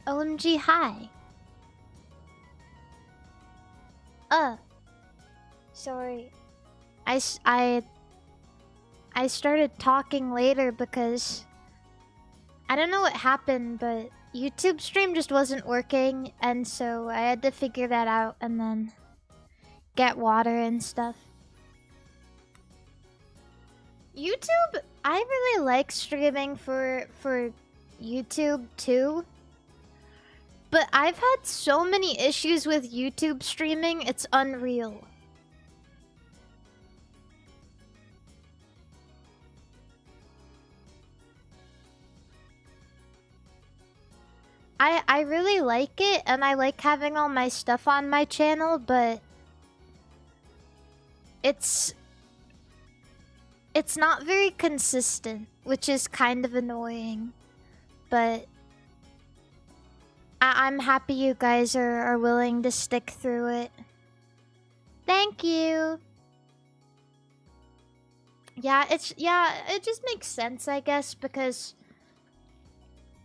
OMG, hi. Sorry. I started talking later because I don't know what happened, but YouTube stream just wasn't working, and so I had to figure that out and then get water and stuff. YouTube, I really like streaming for YouTube too. But I've had so many issues with YouTube streaming, it's unreal. I really like it, and I like having all my stuff on my channel, but it's not very consistent, which is kind of annoying. But I'm happy you guys are willing to stick through it. Thank you. Yeah, it just makes sense, I guess, because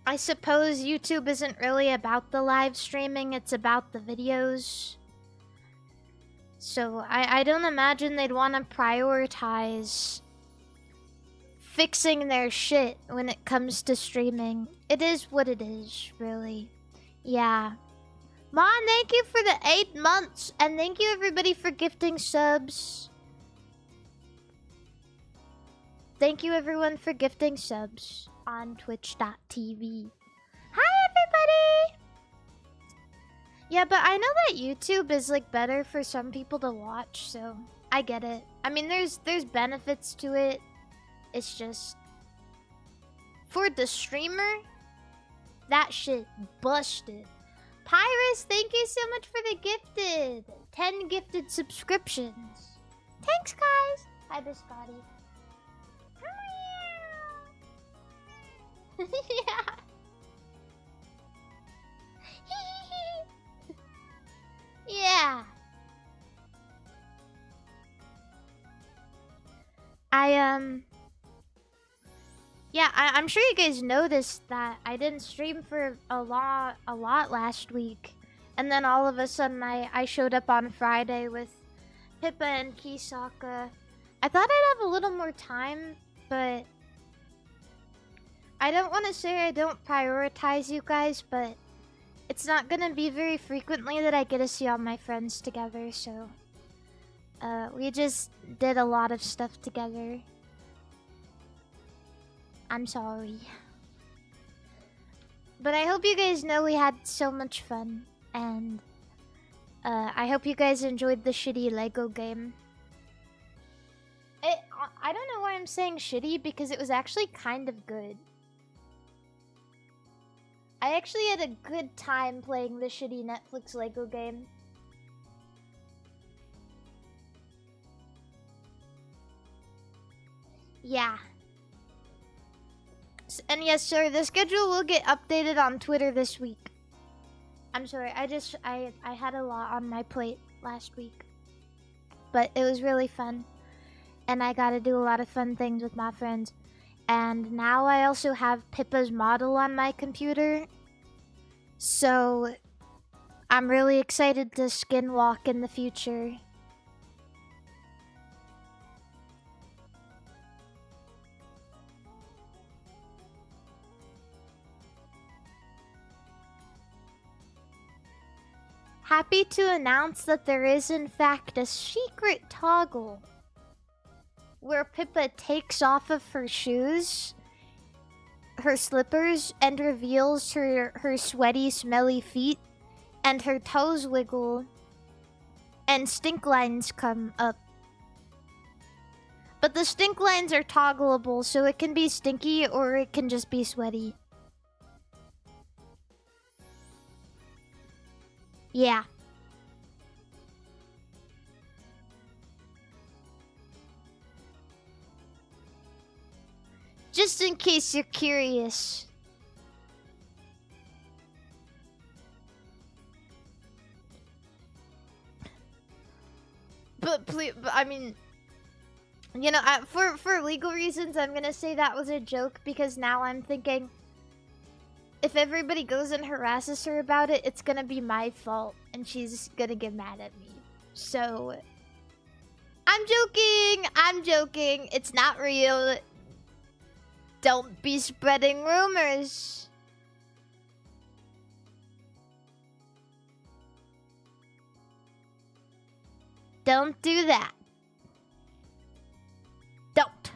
I suppose YouTube isn't really about the live streaming, it's about the videos. So I don't imagine they'd want to prioritize fixing their shit when it comes to streaming. It is what it is, really. Yeah. Mon, thank you for the 8 months, and thank you everybody for gifting subs. Thank you everyone for gifting subs on twitch.tv. Hi everybody! Yeah, but I know that YouTube is like better for some people to watch, so I get it. I mean, there's benefits to it. It's just for the streamer, that shit busted. Pyrus, thank you so much for the gifted 10 gifted subscriptions. Thanks, guys. Hi, Biscotti. Yeah. Yeah. I'm sure you guys noticed that I didn't stream for a lot last week. And then all of a sudden I showed up on Friday with Pippa and Kisaka. I thought I'd have a little more time, but I don't want to say I don't prioritize you guys, but it's not gonna be very frequently that I get to see all my friends together, so we just did a lot of stuff together. I'm sorry. But I hope you guys know we had so much fun, and I hope you guys enjoyed the shitty Lego game. I don't know why I'm saying shitty, because it was actually kind of good. I actually had a good time playing the shitty Netflix Lego game. Yeah. And yes, sir, the schedule will get updated on Twitter this week. I'm sorry, I had a lot on my plate last week. But it was really fun. And I got to do a lot of fun things with my friends. And now I also have Pippa's model on my computer. So I'm really excited to skinwalk in the future. Happy to announce that there is in fact a secret toggle where Pippa takes off of her shoes, her slippers, and reveals her sweaty, smelly feet, and her toes wiggle, and stink lines come up. But the stink lines are toggleable, so it can be stinky or it can just be sweaty. Yeah. Just in case you're curious. But please, I mean, you know, for legal reasons, I'm gonna say that was a joke, because now I'm thinking, if everybody goes and harasses her about it, it's gonna be my fault, and she's gonna get mad at me. So, I'm joking! I'm joking! It's not real. Don't be spreading rumors. Don't do that. Don't.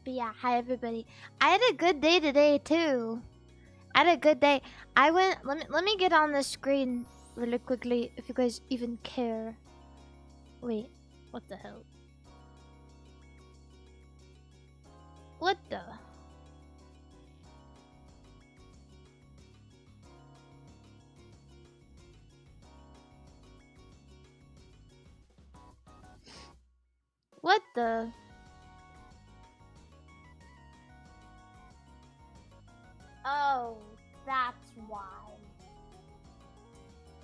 But yeah, hi everybody. I had a good day today too. I had a good day. I went. Let me get on the screen really quickly, if you guys even care. Wait, what the hell? What the? What the? Oh, that's why.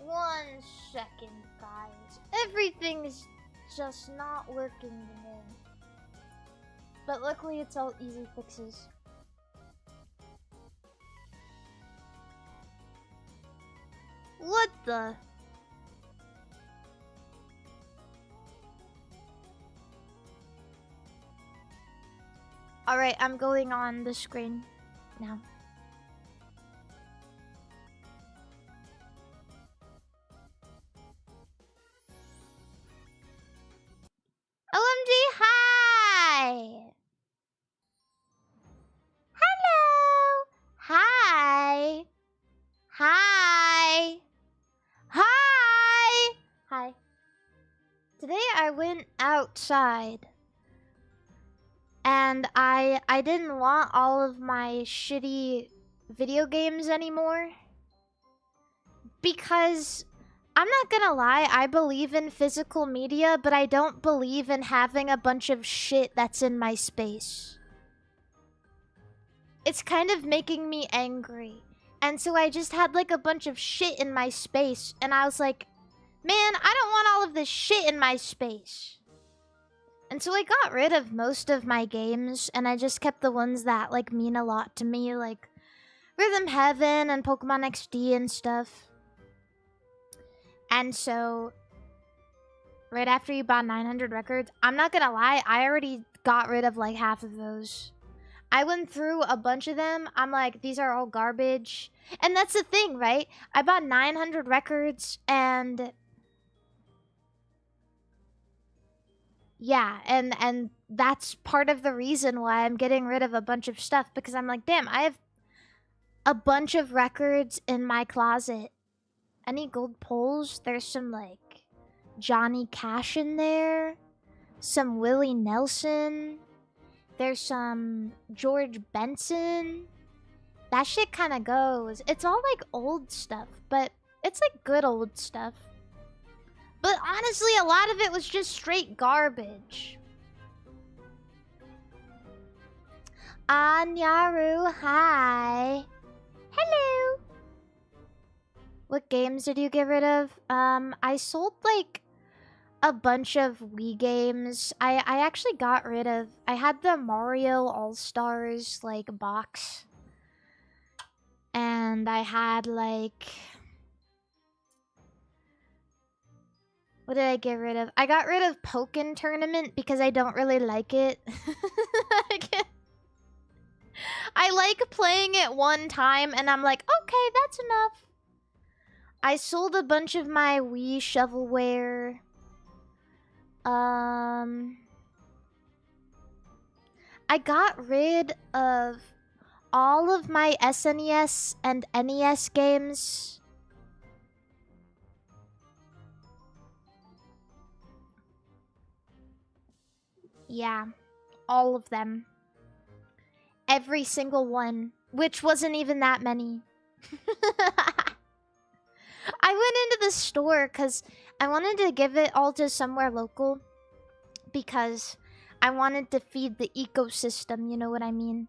1 second, guys. Everything's just not working today. But luckily it's all easy fixes. What the? Alright, I'm going on the screen now. OMG, hi! Hello! Hi! Hi! Hi! Hi. Today I went outside. And I didn't want all of my shitty video games anymore. Because, I'm not gonna lie, I believe in physical media, but I don't believe in having a bunch of shit that's in my space. It's kind of making me angry. And so I just had like a bunch of shit in my space, and I was like, man, I don't want all of this shit in my space. And so I got rid of most of my games, and I just kept the ones that like mean a lot to me, like Rhythm Heaven and Pokemon XD and stuff. And so, right after you bought 900 records, I'm not gonna lie, I already got rid of like half of those. I went through a bunch of them. I'm like, these are all garbage. And that's the thing, right? I bought 900 records, and yeah, and that's part of the reason why I'm getting rid of a bunch of stuff, because I'm like, damn, I have a bunch of records in my closet. Any gold poles? There's some like Johnny Cash in there, some Willie Nelson, there's some George Benson. That shit kind of goes. It's all like old stuff, but it's like good old stuff. But honestly, a lot of it was just straight garbage. Anyaru, hi. Hello. What games did you get rid of? I sold like a bunch of Wii games. I actually got rid of... I had the Mario All-Stars like box. And I had like... What did I get rid of? I got rid of Pokken Tournament because I don't really like it. I like playing it one time and I'm like, okay, that's enough. I sold a bunch of my Wii shovelware. I got rid of all of my SNES and NES games. Yeah, all of them. Every single one, which wasn't even that many. I went into the store because I wanted to give it all to somewhere local. Because I wanted to feed the ecosystem, you know what I mean?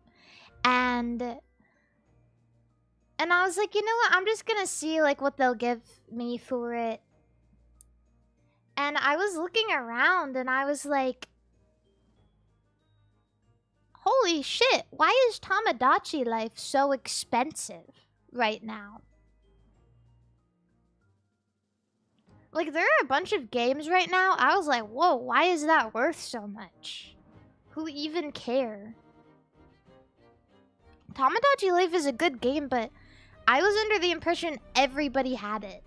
And I was like, you know what? I'm just gonna see like what they'll give me for it. And I was looking around and I was like, holy shit, why is Tamagotchi Life so expensive right now? Like, there are a bunch of games right now. I was like, whoa, why is that worth so much? Who even care? Tamagotchi Life is a good game, but I was under the impression everybody had it.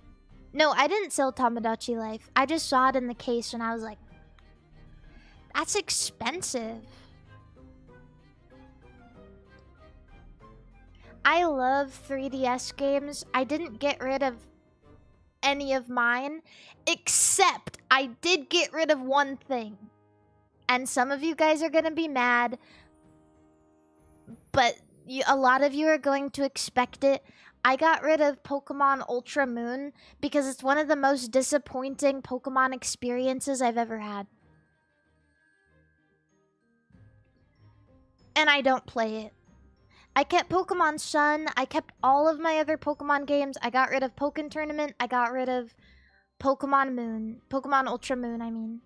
No, I didn't sell Tamagotchi Life. I just saw it in the case and I was like, that's expensive. I love 3DS games. I didn't get rid of any of mine, except I did get rid of one thing. And some of you guys are gonna be mad, but a lot of you are going to expect it. I got rid of Pokemon Ultra Moon because it's one of the most disappointing Pokemon experiences I've ever had. And I don't play it. I kept Pokemon Sun. I kept all of my other Pokemon games. I got rid of Pokken Tournament. I got rid of Pokemon Moon. Pokemon Ultra Moon, I mean.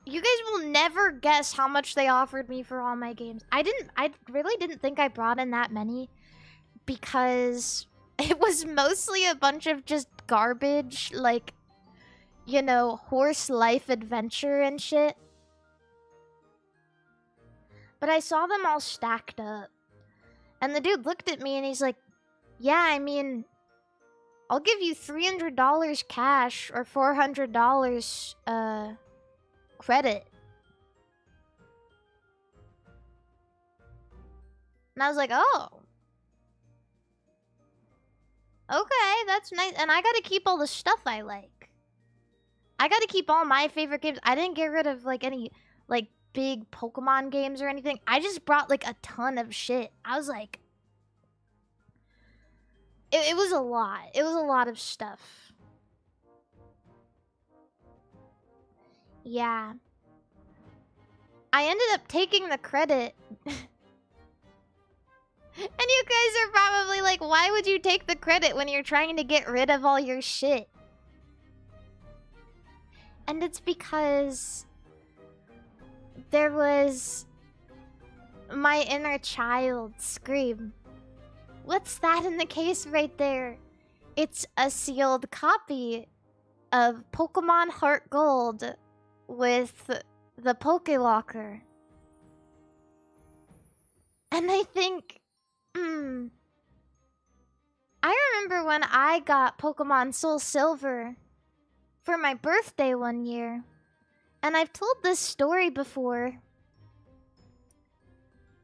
You guys will never guess how much they offered me for all my games. I really didn't think I brought in that many because it was mostly a bunch of just garbage, like, you know, horse life adventure and shit. But I saw them all stacked up. And the dude looked at me and he's like, yeah, I mean, I'll give you $300 cash or $400 credit. And I was like, oh. Okay, that's nice. And I gotta keep all the stuff I like. I gotta keep all my favorite games. I didn't get rid of, like, any, like, big Pokemon games or anything. I just brought, like, a ton of shit. I was like... It was a lot. It was a lot of stuff. Yeah. I ended up taking the credit. And you guys are probably like, why would you take the credit when you're trying to get rid of all your shit? And it's because there was my inner child scream. What's that in the case right there? It's a sealed copy of Pokemon Heart Gold with the Pokélocker. And I think, I remember when I got Pokemon Soul Silver for my birthday one year. And I've told this story before.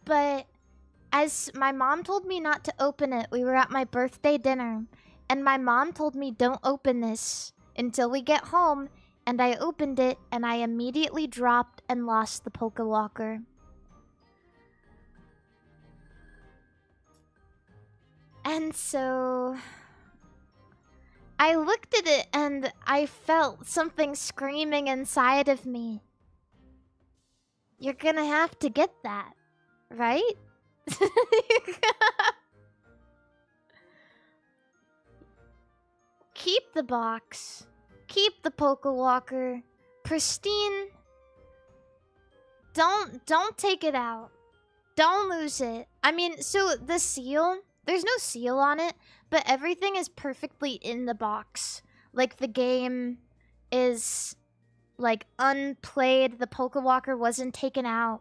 But as my mom told me not to open it, we were at my birthday dinner. And my mom told me, don't open this until we get home. And I opened it, and I immediately dropped and lost the Pokélocker. And so I looked at it, and I felt something screaming inside of me. You're gonna have to get that, right? Keep the box. Keep the Pokélocker pristine. Don't take it out. Don't lose it. I mean, so the seal, there's no seal on it, but everything is perfectly in the box. Like, the game is, like, unplayed. The Pokélocker wasn't taken out.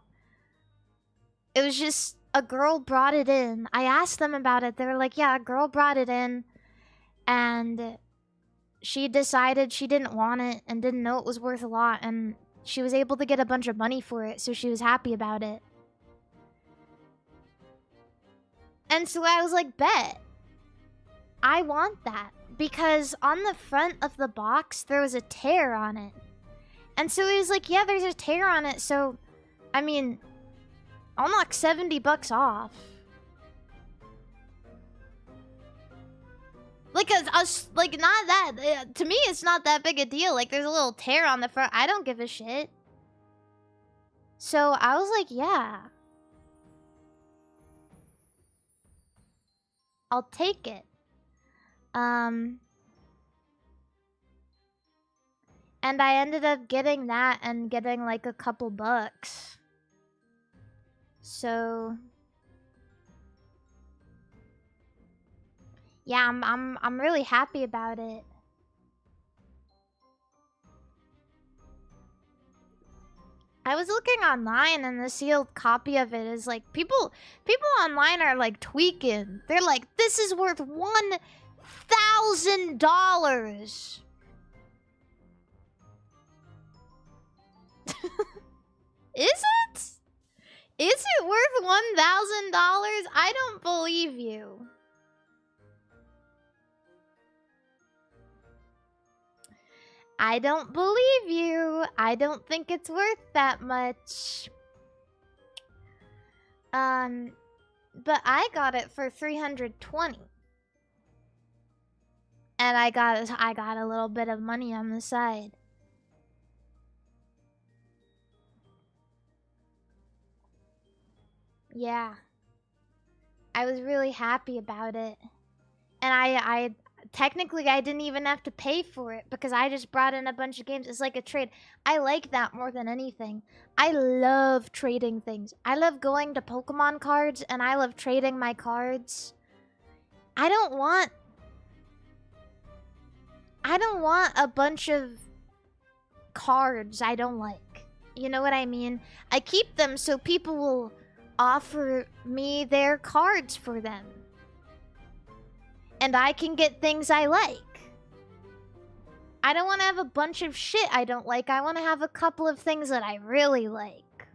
It was just, a girl brought it in. I asked them about it. They were like, yeah, a girl brought it in. And she decided she didn't want it and didn't know it was worth a lot. And she was able to get a bunch of money for it, so she was happy about it. And so I was like, bet. I want that. Because on the front of the box, there was a tear on it. And so he was like, yeah, there's a tear on it. So, I mean, I'll knock $70 off. Like, like, not that... to me, it's not that big a deal. Like, there's a little tear on the front. I don't give a shit. So, I was like, yeah. I'll take it. And I ended up getting that and getting like a couple bucks. So yeah, I'm really happy about it. I was looking online and the sealed copy of it is like people online are like tweaking. They're like, this is worth $1,000. Is it? Is it worth $1,000? I don't believe you. I don't believe you. I don't think it's worth that much. But I got it for 320. And I got a little bit of money on the side. Yeah. I was really happy about it. And I technically I didn't even have to pay for it because I just brought in a bunch of games. It's like a trade. I like that more than anything. I love trading things. I love going to Pokemon cards and I love trading my cards. I don't want a bunch of cards I don't like. You know what I mean? I keep them so people will offer me their cards for them. And I can get things I like. I don't want to have a bunch of shit I don't like. I want to have a couple of things that I really like.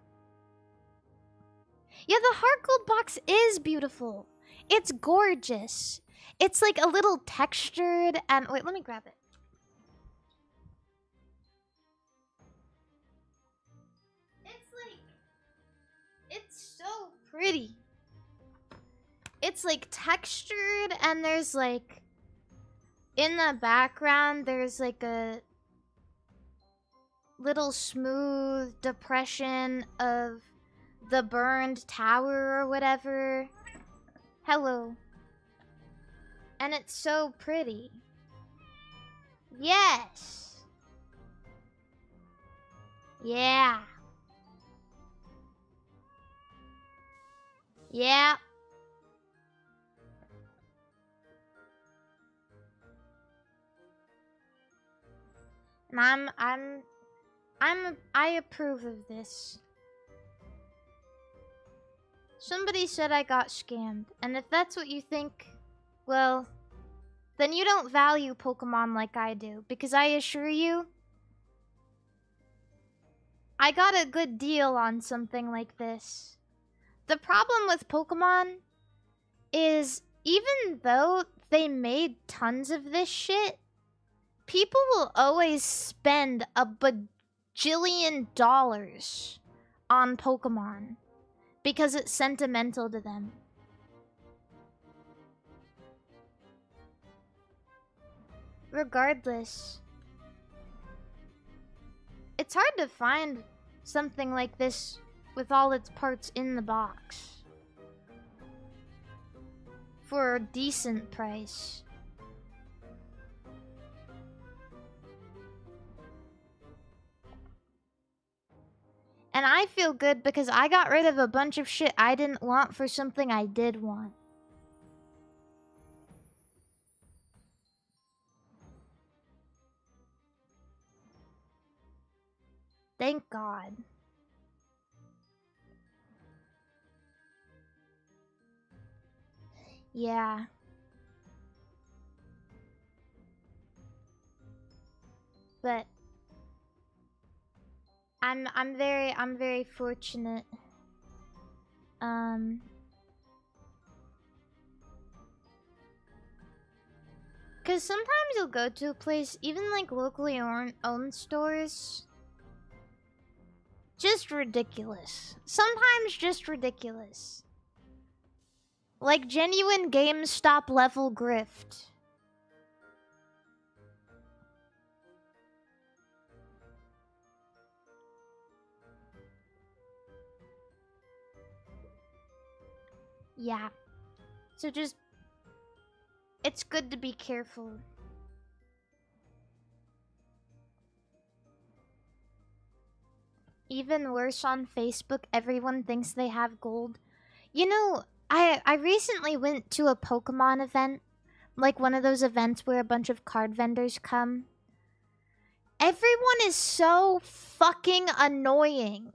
Yeah, the Heart Gold box is beautiful. It's gorgeous. It's like a little textured and... Wait, let me grab it. It's like... It's so pretty. It's like textured and there's like... In the background, there's like a... little smooth depression of the burned tower or whatever. Hello. And it's so pretty. Yes. Yeah. Yeah. And I approve of this. Somebody said I got scammed, and if that's what you think, well, then you don't value Pokemon like I do, because I assure you, I got a good deal on something like this. The problem with Pokemon is, even though they made tons of this shit, people will always spend a bajillion dollars on Pokemon because it's sentimental to them. Regardless, it's hard to find something like this with all its parts in the box for a decent price. And I feel good because I got rid of a bunch of shit I didn't want for something I did want. Thank God. Yeah. But I'm very fortunate. Cause sometimes you'll go to a place, even like locally owned stores. Just ridiculous. Sometimes just ridiculous. Like genuine GameStop level grift. Yeah. So just... It's good to be careful. Even worse, on Facebook, everyone thinks they have gold. You know, I recently went to a Pokemon event. Like one of those events where a bunch of card vendors come. Everyone is so fucking annoying.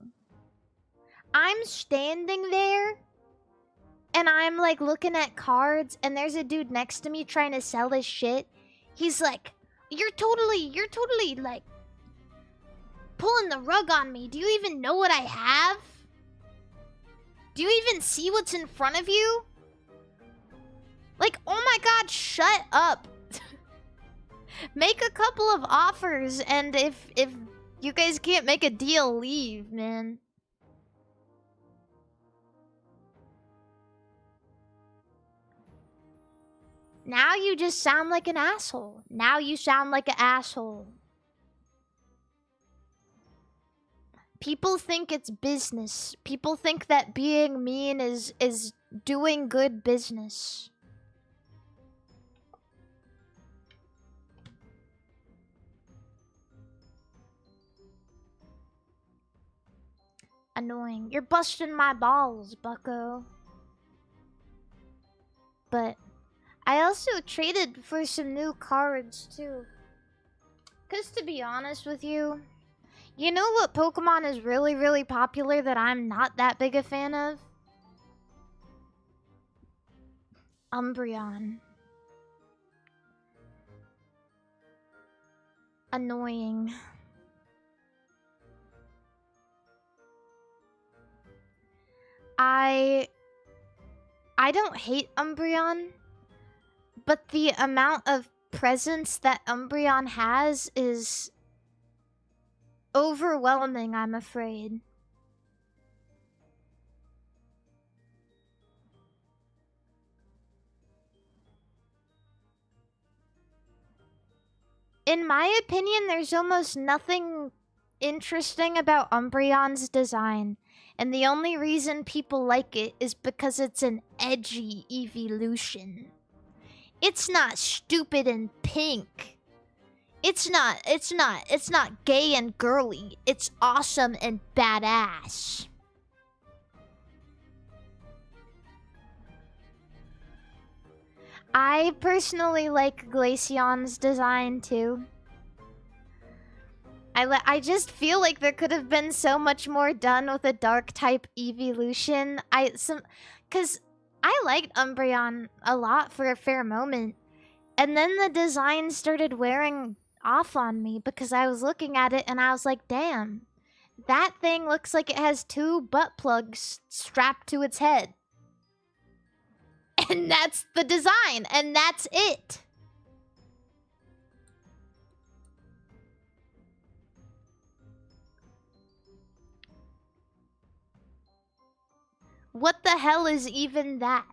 I'm standing there and I'm like looking at cards and there's a dude next to me trying to sell his shit. He's like, you're totally like pulling the rug on me. Do you even know what I have? Do you even see what's in front of you? Like, oh my god, shut up. Make a couple of offers, and if you guys can't make a deal, leave, man. Now you just sound like an asshole. Now you sound like an asshole. People think it's business. People think that being mean is doing good business. Annoying. You're busting my balls, bucko. But I also traded for some new cards, too. Because to be honest with you, you know what Pokemon is really, really popular that I'm not that big a fan of? Umbreon. Annoying. I don't hate Umbreon, but the amount of presence that Umbreon has is overwhelming, I'm afraid. In my opinion, there's almost nothing interesting about Umbreon's design. And the only reason people like it is because it's an edgy evolution. It's not stupid and pink. It's not gay and girly. It's awesome and badass. I personally like Glaceon's design too. I just feel like there could have been so much more done with a dark type evolution. Cause I liked Umbreon a lot for a fair moment, and then the design started wearing off on me because I was looking at it and I was like, damn, that thing looks like it has 2 butt plugs strapped to its head. And that's the design, and that's it. What the hell is even that?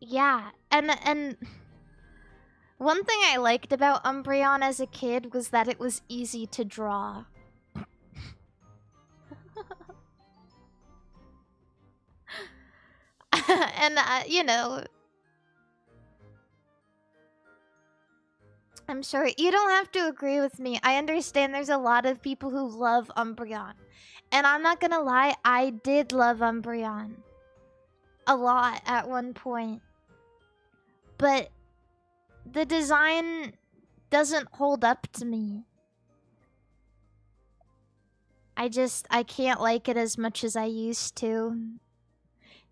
Yeah, and one thing I liked about Umbreon as a kid was that it was easy to draw. And, you know, I'm sorry, you don't have to agree with me. I understand there's a lot of people who love Umbreon. And I'm not gonna lie, I did love Umbreon. A lot at one point. But the design doesn't hold up to me. I can't like it as much as I used to.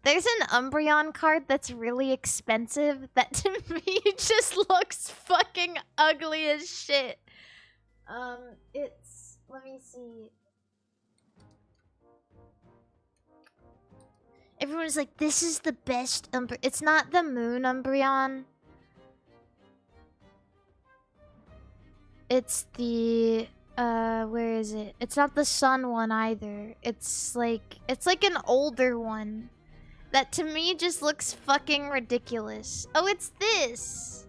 There's an Umbreon card that's really expensive that to me just looks fucking ugly as shit. Let me see. Everyone's like, this is the best Umbreon. It's not the Moon Umbreon. It's the, where is it? It's not the Sun one either. It's like an older one. That to me just looks fucking ridiculous. Oh, it's this!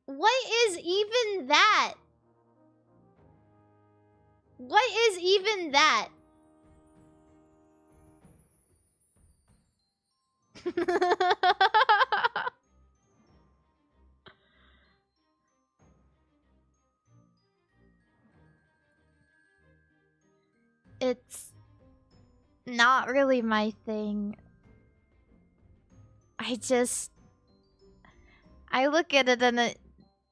What is even that? What is even that? it's not really my thing. I look at it and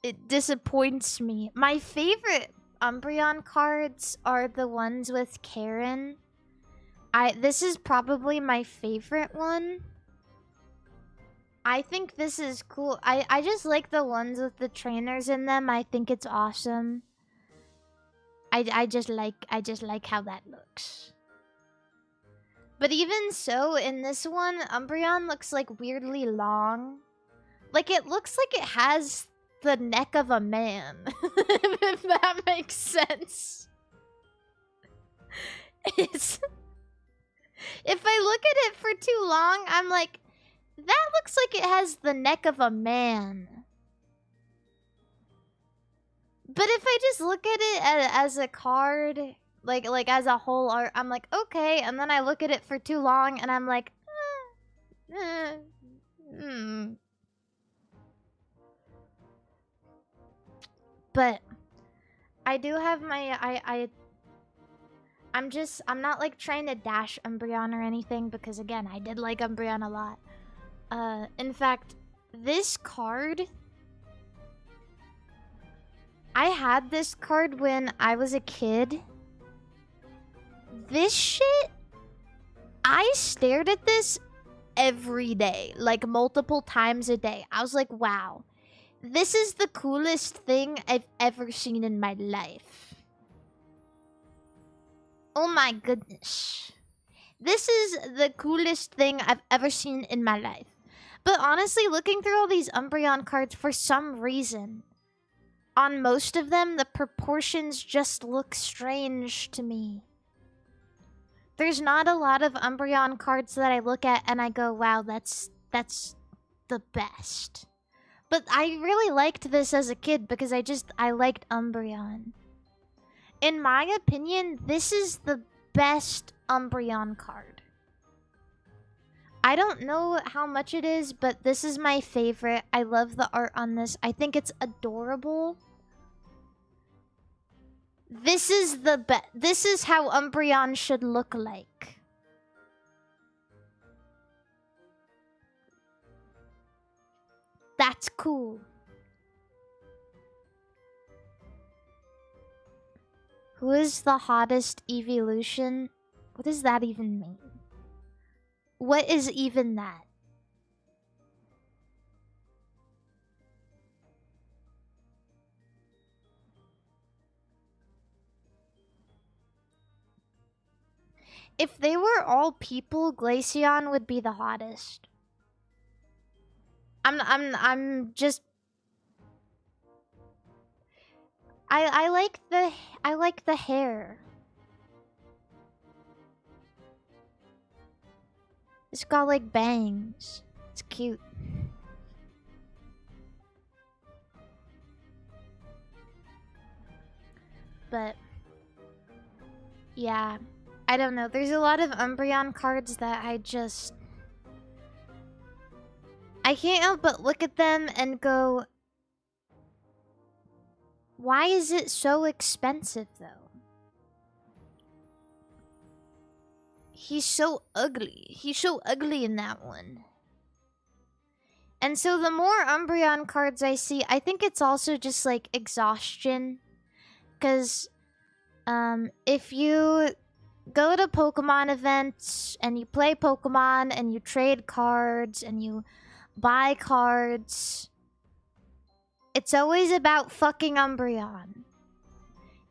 it disappoints me. My favorite Umbreon cards are the ones with Karen. This is probably my favorite one. I think this is cool. I just like the ones with the trainers in them. I think it's awesome. I just like how that looks. But even so, in this one, Umbreon looks like weirdly long. Like it looks like it has the neck of a man. If that makes sense. It's if I look at it for too long, I'm like, that looks like it has the neck of a man. But if I just look at it as a card, like as a whole art, I'm like, okay. And then I look at it for too long, and I'm like, But I do have my I'm not like trying to dash Umbreon or anything, because again, I did like Umbreon a lot. In fact, this card, I had this card when I was a kid. This shit, I stared at this every day, like multiple times a day. I was like, wow, this is the coolest thing I've ever seen in my life. Oh my goodness. This is the coolest thing I've ever seen in my life. But honestly, looking through all these Umbreon cards, for some reason, on most of them, the proportions just look strange to me. There's not a lot of Umbreon cards that I look at and I go, wow, that's the best. But I really liked this as a kid because I liked Umbreon. In my opinion, this is the best Umbreon card. I don't know how much it is, but this is my favorite. I love the art on this. I think it's adorable. This is the best. This is how Umbreon should look like. That's cool. Who is the hottest evolution? What does that even mean? What is even that? If they were all people, Glaceon would be the hottest. I'm just I like the hair. It's got like bangs. It's cute. But yeah, I don't know. There's a lot of Umbreon cards that I can't help but look at them and go, why is it so expensive though? He's so ugly. He's so ugly in that one. And so the more Umbreon cards I see, I think it's also just like exhaustion. Because if you go to Pokemon events and you play Pokemon and you trade cards and you buy cards, it's always about fucking Umbreon.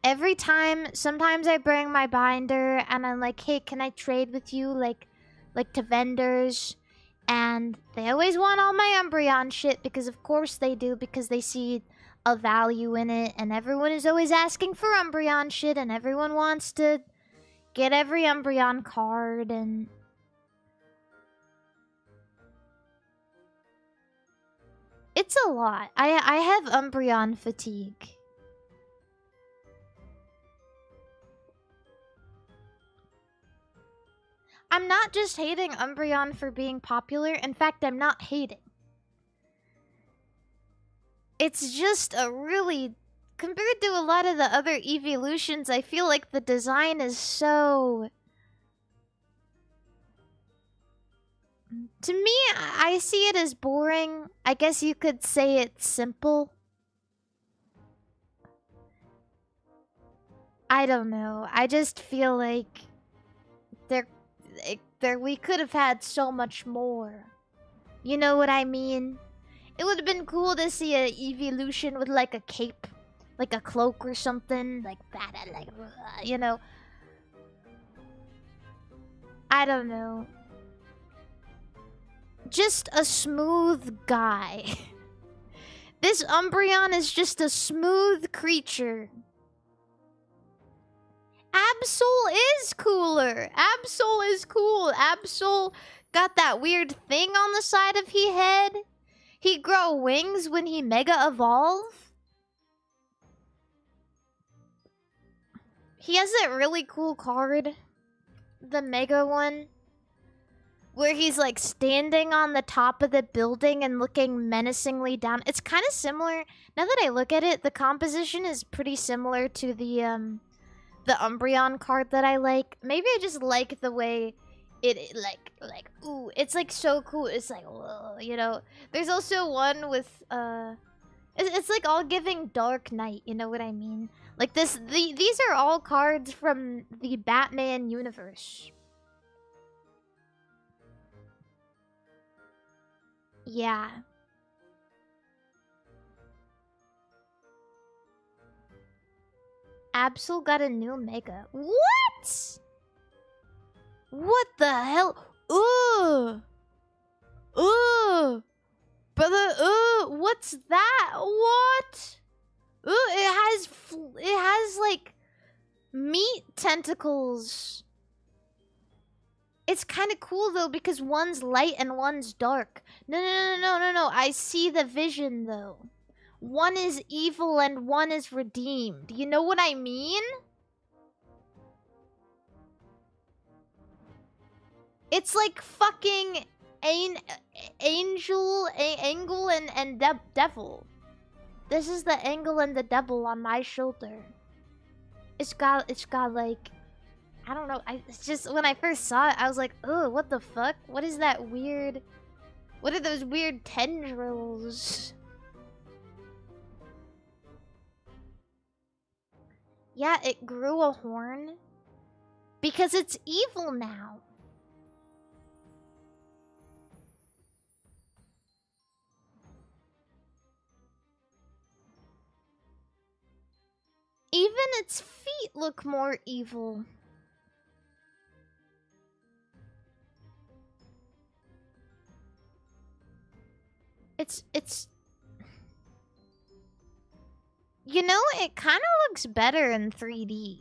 Every time, sometimes I bring my binder and I'm like, hey, can I trade with you? Like to vendors. And they always want all my Umbreon shit because of course they do, because they see a value in it. And everyone is always asking for Umbreon shit and everyone wants to get every Umbreon card and... It's a lot. I have Umbreon fatigue. I'm not just hating Umbreon for being popular. In fact, I'm not hating. It's just a really compared to a lot of the other evolutions, I feel like the design is so... To me, I see it as boring. I guess you could say it's simple. I don't know. I just feel like we could have had so much more. You know what I mean? It would have been cool to see an evolution with like a cape, like a cloak or something like that. Like, you know. I don't know. Just a smooth guy. This Umbreon is just a smooth creature. Absol is cooler. Absol is cool. Absol got that weird thing on the side of his head. He grow wings when he mega evolve. He has that really cool card, the mega one, where he's like standing on the top of the building and looking menacingly down. It's kind of similar. Now that I look at it, the composition is pretty similar to the Umbreon card that I like. Maybe I just like the way it like ooh, it's like so cool. It's like, whoa, you know. There's also one with it's like all giving Dark Knight, you know what I mean? Like these are all cards from the Batman universe. Yeah. Absol got a new mega. What? What the hell? Ugh. Ugh. Brother, what's that? What? It has like meat tentacles. It's kind of cool though because one's light and one's dark. No. I see the vision though. One is evil and one is redeemed. You know what I mean? It's like fucking angel and devil. This is the angel and the devil on my shoulder. It's got like, I don't know. It's just when I first saw it, I was like, oh, what the fuck? What is that weird? What are those weird tendrils? Yeah, it grew a horn because it's evil now. Even its feet look more evil. It's you know, it kind of looks better in 3D.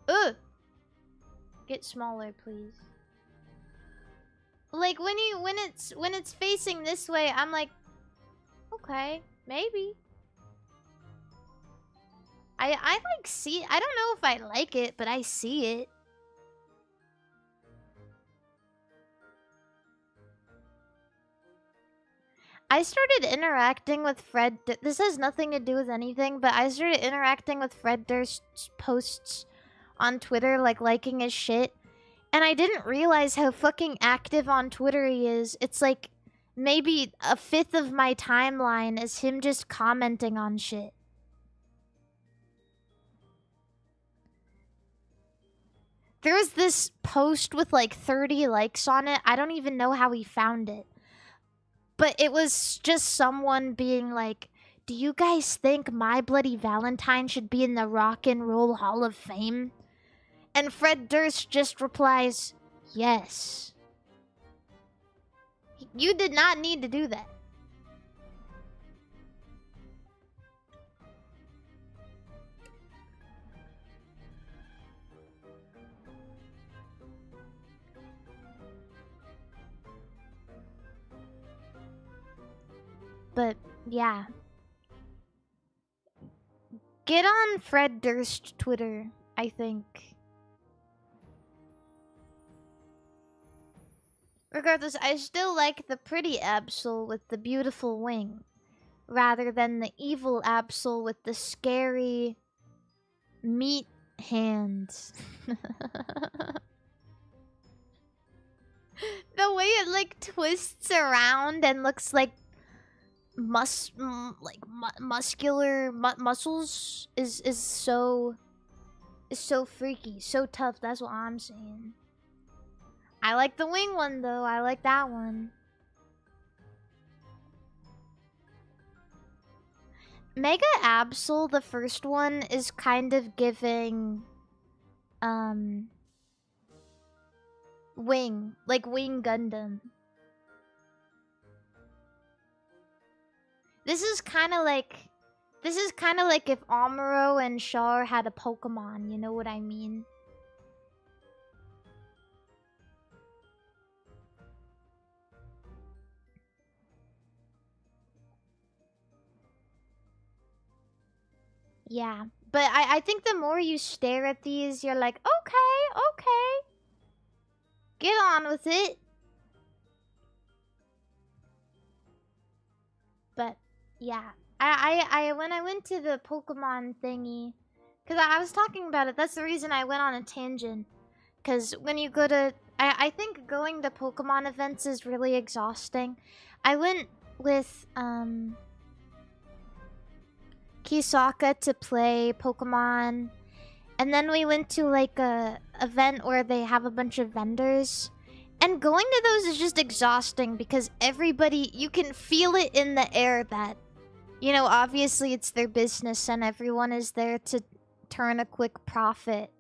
Ugh. Get smaller, please. Like when it's facing this way, I'm like, okay, maybe. I like see. I don't know if I like it, but I see it. I started interacting with Fred. This has nothing to do with anything, but I started interacting with Fred Durst's posts on Twitter, like liking his shit. And I didn't realize how fucking active on Twitter he is. It's like maybe a fifth of my timeline is him just commenting on shit. There was this post with like 30 likes on it. I don't even know how he found it. But it was just someone being like, do you guys think My Bloody Valentine should be in the Rock and Roll Hall of Fame? And Fred Durst just replies, yes. You did not need to do that. But, yeah. Get on Fred Durst Twitter, I think. Regardless, I still like the pretty Absol with the beautiful wing. rather than the evil Absol with the scary meat hands. The way it like twists around and looks like muscular muscles is so freaky, so tough. That's what I'm saying. I like the wing one though. I like that one. Mega Absol, the first one, is kind of giving Wing, like Wing Gundam. This is kind of like if Amuro and Char had a Pokemon, you know what I mean? Yeah, but I think the more you stare at these, you're like, okay, get on with it. But yeah, I when I went to the Pokemon thingy, because I was talking about it, that's the reason I went on a tangent. Because when you go to, I think going to Pokemon events is really exhausting. I went with Kisaka to play Pokemon, and then we went to like a event where they have a bunch of vendors. And going to those is just exhausting because everybody, you can feel it in the air that, you know, obviously it's their business and everyone is there to turn a quick profit.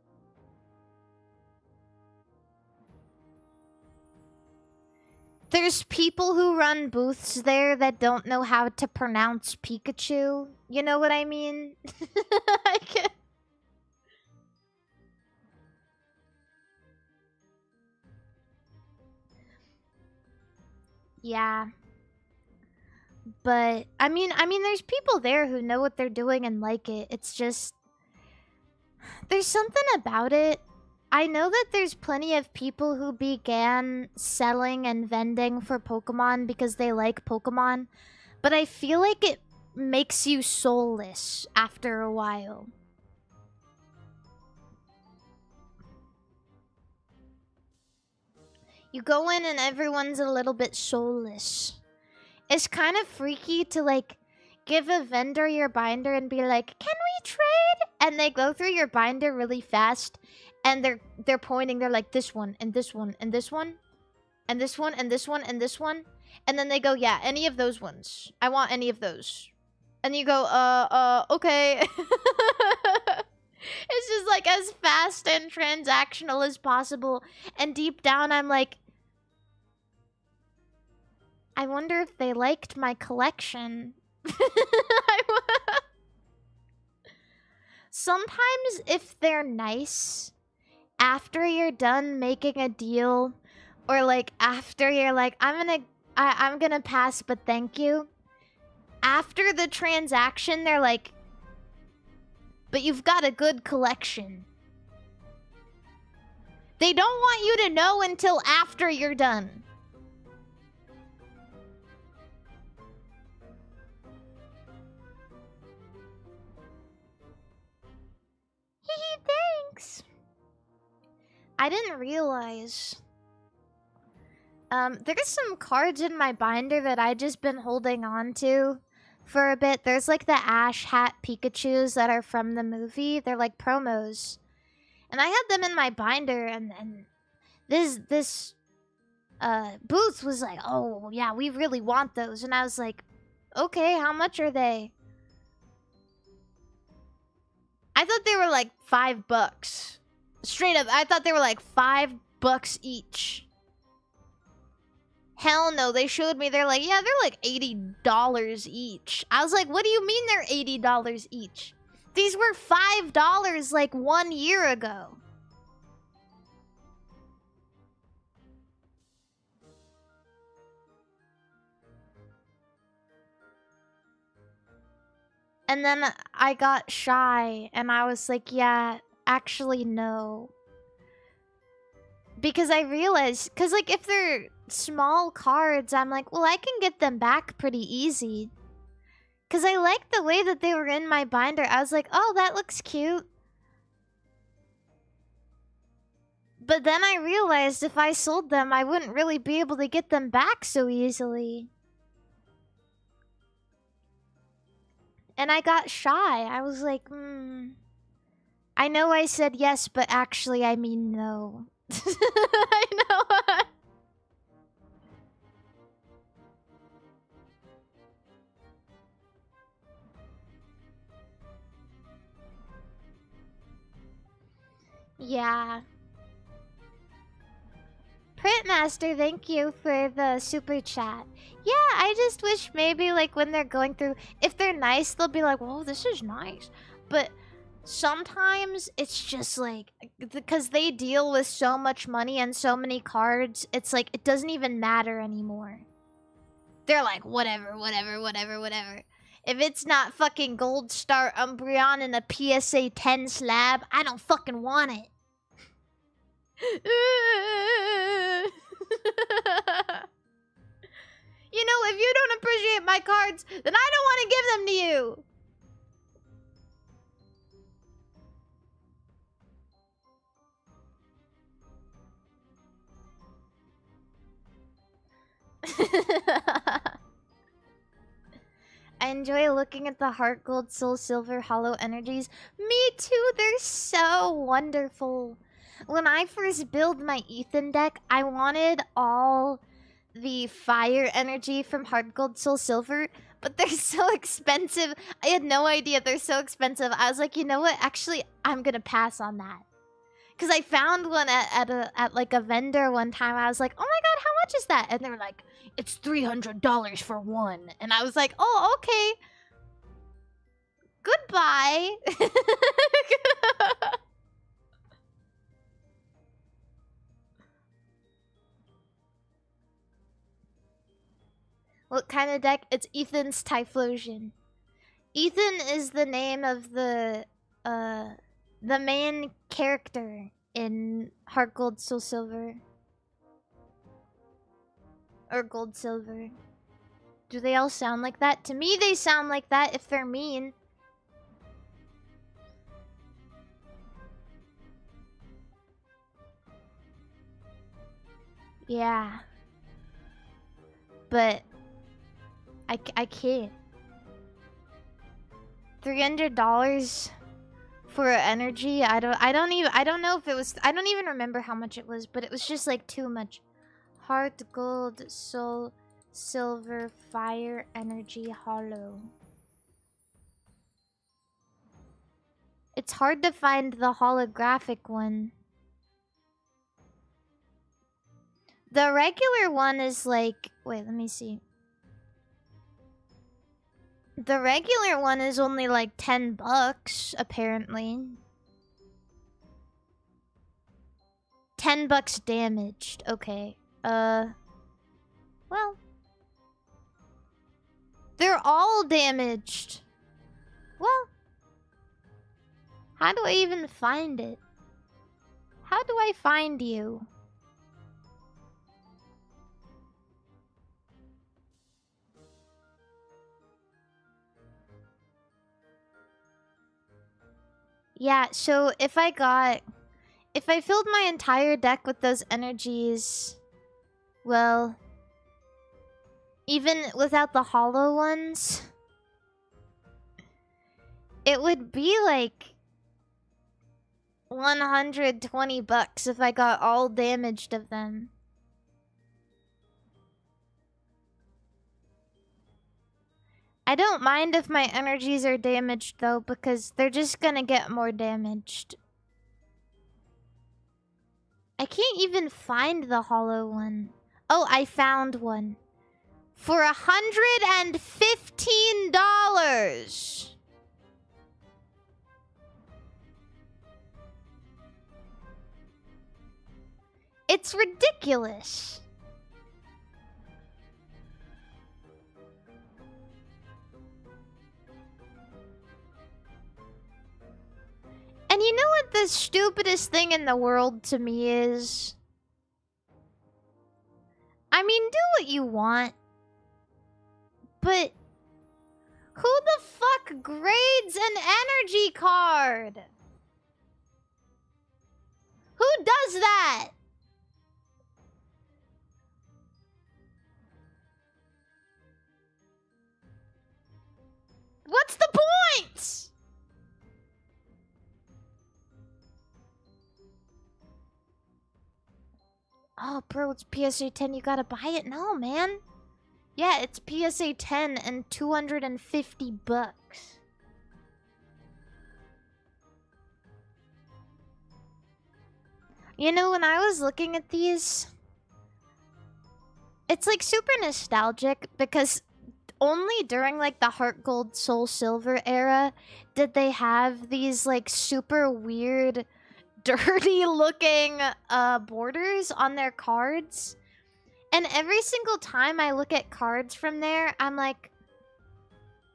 There's people who run booths there that don't know how to pronounce Pikachu. You know what I mean? I can't... Yeah. But I mean there's people there who know what they're doing and like it. It's just there's something about it. I know that there's plenty of people who began selling and vending for Pokemon because they like Pokemon, but I feel like it makes you soulless after a while. You go in and everyone's a little bit soulless. It's kind of freaky to like give a vendor your binder and be like, "Can we trade?" And they go through your binder really fast and they're pointing, they're like, "This one and this one and this one and this one and this one and this one." And then they go, "Yeah, any of those ones. I want any of those." And you go, okay. It's just like as fast and transactional as possible. And deep down, I'm like, I wonder if they liked my collection. Sometimes if they're nice, after you're done making a deal, or like after you're like, I'm gonna pass, but thank you. After the transaction, they're like, but you've got a good collection. They don't want you to know until after you're done. Thanks. I didn't realize. There's some cards in my binder that I just been holding on to for a bit. There's like the Ash Hat Pikachus that are from the movie. They're like promos. And I had them in my binder and this booth was like, "Oh, yeah, we really want those." And I was like, "Okay, how much are they?" I thought they were like $5. Straight up, I thought they were like $5 each. Hell no, they showed me, they're like, yeah, they're like $80 each. I was like, what do you mean they're $80 each? These were $5 like 1 year ago. And then I got shy and I was like, yeah, actually no. Because I realized, because like if they're small cards, I'm like, well, I can get them back pretty easy. Because I liked the way that they were in my binder. I was like, oh, that looks cute. But then I realized if I sold them, I wouldn't really be able to get them back so easily. And I got shy. I was like, I know I said yes, but actually I mean no. I know. Yeah. Printmaster, thank you for the super chat. Yeah, I just wish maybe like when they're going through, if they're nice, they'll be like, whoa, this is nice. But sometimes it's just like, because they deal with so much money and so many cards, it's like, it doesn't even matter anymore. They're like, whatever, whatever, whatever, whatever. If it's not fucking Gold Star Umbreon and a PSA 10 slab, I don't fucking want it. You know, if you don't appreciate my cards, then I don't want to give them to you. I enjoy looking at the Heart Gold, Soul Silver, Hollow Energies. Me too, they're so wonderful. When I first built my Ethan deck, I wanted all the fire energy from Heart Gold, Soul Silver, but they're so expensive. I had no idea they're so expensive. I was like, you know what? Actually, I'm gonna pass on that. Because I found one at like a vendor one time. I was like, oh my god, how much is that? And they were like, it's $300 for one. And I was like, oh, okay. Goodbye. What kind of deck? It's Ethan's Typhlosion. Ethan is the name of the main character in Heart Gold Soul Silver. Or Gold Silver. Do they all sound like that? To me, they sound like that if they're mean. Yeah. But I can't. $300 for energy. I don't know if it was, I don't even remember how much it was, but it was just like too much. Heart, gold, soul, silver, fire, energy, hollow. It's hard to find the holographic one. The regular one is like, wait, let me see. The regular one is only like 10 bucks, apparently. 10 bucks damaged. Okay. Well. They're all damaged. Well. How do I even find it? How do I find you? Yeah, so if I filled my entire deck with those energies, well, even without the hollow ones, it would be like 120 bucks if I got all damaged of them. I don't mind if my energies are damaged though, because they're just gonna get more damaged. I can't even find the hollow one. Oh, I found one. For $115. It's ridiculous. And you know what the stupidest thing in the world to me is? I mean, do what you want. But Who the fuck grades an energy card? Who does that? What's the point? Oh, bro, it's PSA 10. You gotta buy it now, man. Yeah, it's PSA 10 and 250 bucks. You know, when I was looking at these, it's like super nostalgic because only during like the Heart Gold Soul Silver era did they have these like super weird dirty looking borders on their cards. And every single time I look at cards from there, I'm like,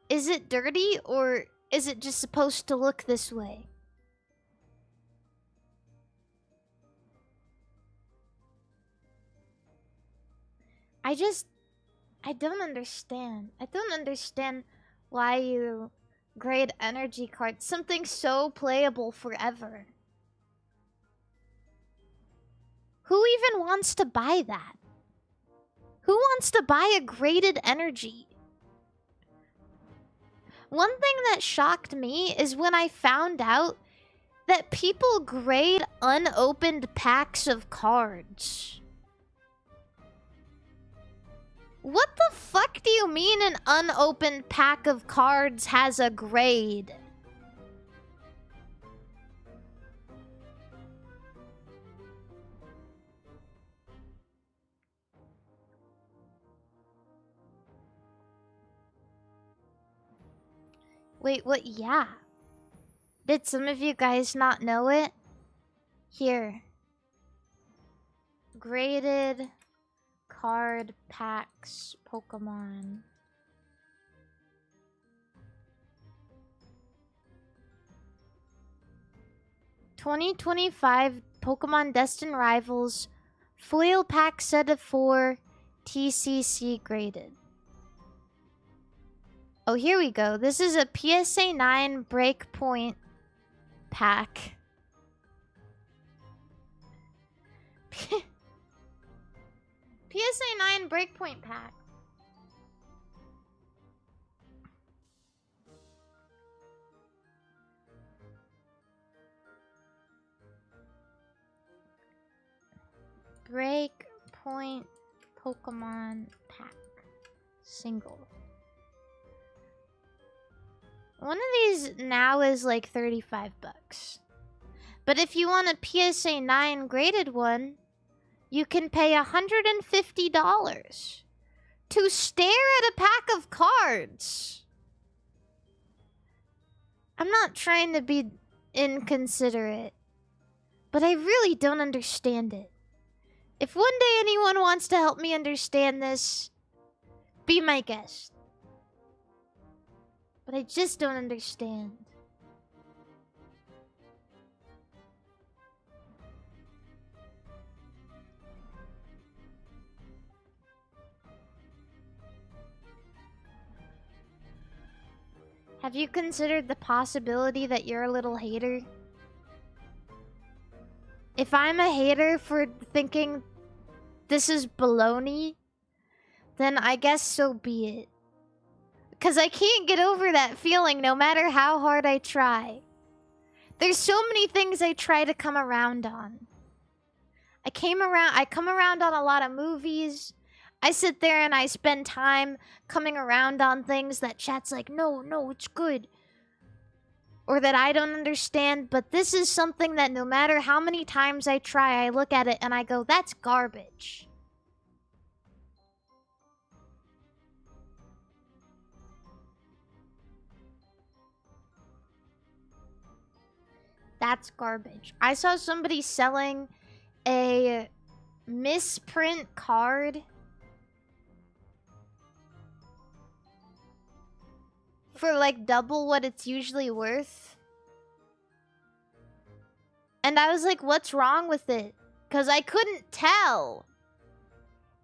is it dirty or is it just supposed to look this way? I don't understand. I don't understand why you grade energy cards. Something so playable forever. Who even wants to buy that? Who wants to buy a graded energy? One thing that shocked me is when I found out that people grade unopened packs of cards. What the fuck do you mean an unopened pack of cards has a grade? Wait, what? Yeah. Did some of you guys not know it? Here. Graded card packs Pokemon. $2025 Pokemon Destined Rivals foil pack set of 4 TCC graded. Oh, here we go. This is a PSA 9 Breakpoint pack. PSA 9 Breakpoint pack. Breakpoint Pokemon pack. Single. One of these now is like 35 bucks. But if you want a PSA 9 graded one, you can pay $150 to stare at a pack of cards. I'm not trying to be inconsiderate, but I really don't understand it. If one day anyone wants to help me understand this, be my guest. But I just don't understand. Have you considered the possibility that you're a little hater? If I'm a hater for thinking this is baloney, then I guess so be it. Because I can't get over that feeling no matter how hard I try. There's so many things I try to come around on. I come around on a lot of movies. I sit there and I spend time coming around on things that chat's like, no, it's good. Or that I don't understand, but this is something that no matter how many times I try, I look at it and I go, that's garbage. That's garbage. I saw somebody selling a misprint card for like double what it's usually worth. And I was like, what's wrong with it? Because I couldn't tell.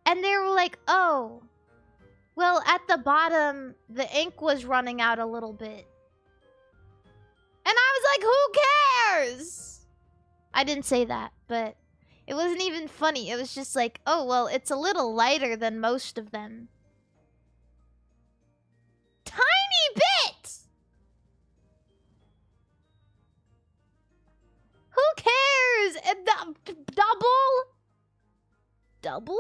And they were like, oh, Well, at the bottom, the ink was running out a little bit. And I was like, who cares? I didn't say that, but it wasn't even funny. It was just like, oh, well, it's a little lighter than most of them. Tiny bit! Who cares? Double? Double?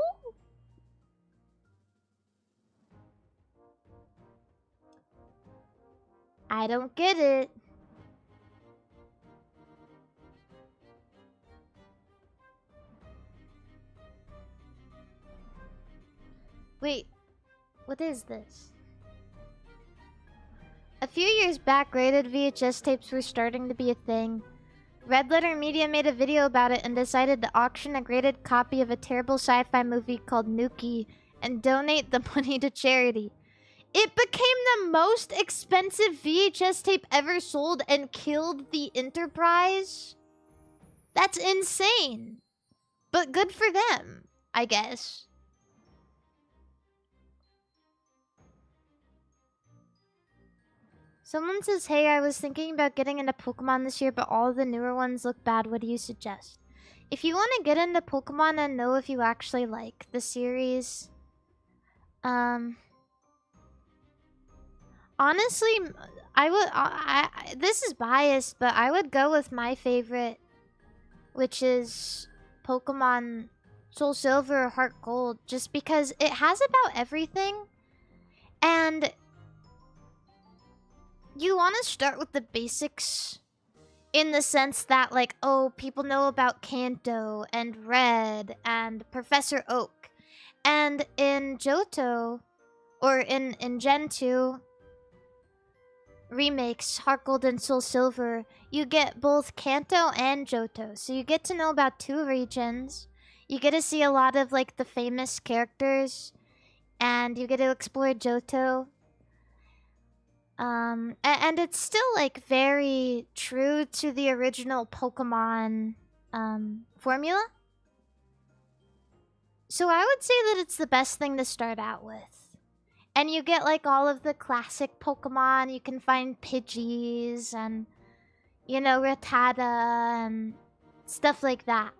I don't get it. Wait, what is this? A few years back, graded VHS tapes were starting to be a thing. Red Letter Media made a video about it and decided to auction a graded copy of a terrible sci-fi movie called Nuki and donate the money to charity. It became the most expensive VHS tape ever sold and killed the enterprise? That's insane. But good for them, I guess. Someone says, hey, I was thinking about getting into Pokemon this year, but all the newer ones look bad. What do you suggest? If you want to get into Pokemon and know if you actually like the series, honestly, this is biased, but I would go with my favorite, which is Pokemon Soul Silver or Heart Gold, just because it has about everything. And you want to start with the basics in the sense that, like, oh, people know about Kanto and Red and Professor Oak. And in Johto, or in Gen 2 remakes, Heart Gold and Soul Silver, you get both Kanto and Johto. So you get to know about two regions. You get to see a lot of, like, the famous characters. And you get to explore Johto. And it's still, like, very true to the original Pokemon formula. So I would say that it's the best thing to start out with. And you get, like, all of the classic Pokemon. You can find Pidgeys and, you know, Rattata and stuff like that.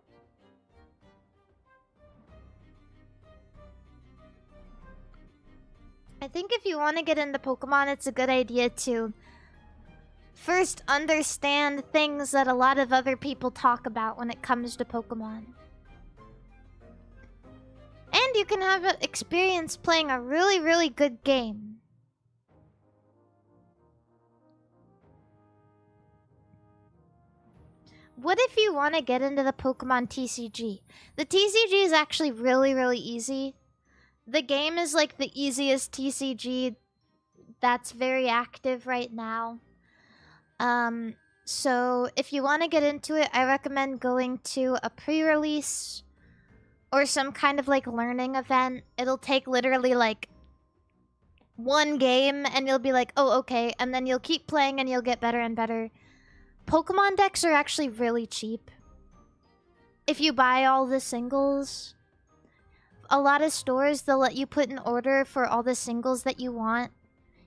I think if you want to get into Pokemon, it's a good idea to first understand things that a lot of other people talk about when it comes to Pokemon. And you can have an experience playing a really, really good game. What if you want to get into the Pokemon TCG? The TCG is actually really, really easy. The game is like the easiest TCG that's very active right now. So if you want to get into it, I recommend going to a pre-release or some kind of like learning event. It'll take literally like one game and you'll be like, oh, okay. And then you'll keep playing and you'll get better and better. Pokemon decks are actually really cheap. If you buy all the singles, a lot of stores, they'll let you put an order for all the singles that you want.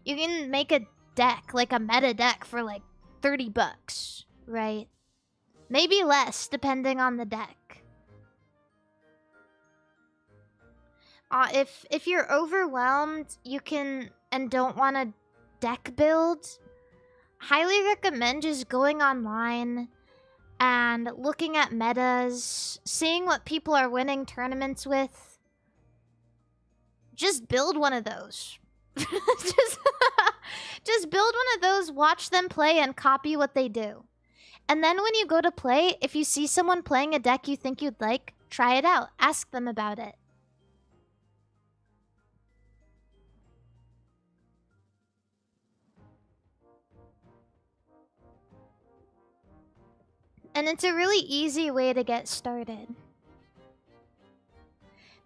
You can make a deck, like a meta deck, for like 30 bucks, right? Maybe less, depending on the deck. If you're overwhelmed, you can, and don't want a deck build, highly recommend just going online and looking at metas, seeing what people are winning tournaments with. Just build one of those. just build one of those, watch them play, and copy what they do. And then when you go to play, if you see someone playing a deck you think you'd like, try it out. Ask them about it. And it's a really easy way to get started.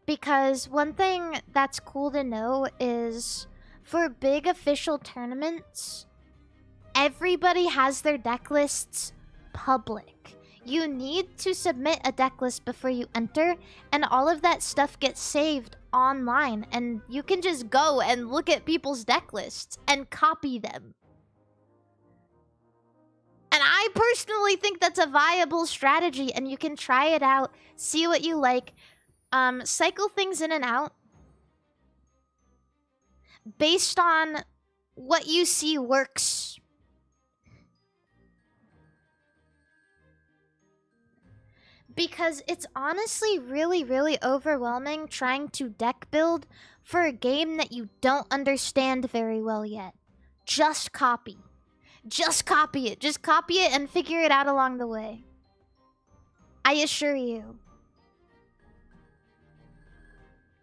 Because one thing that's cool to know is for big official tournaments, everybody has their deck lists public. You need to submit a deck list before you enter, and all of that stuff gets saved online, and you can just go and look at people's deck lists and copy them. And I personally think that's a viable strategy, and you can try it out, see what you like, cycle things in and out based on what you see works. Because it's honestly really, really overwhelming trying to deck build for a game that you don't understand very well yet. Just copy. Just copy it. Just copy it and figure it out along the way. I assure you.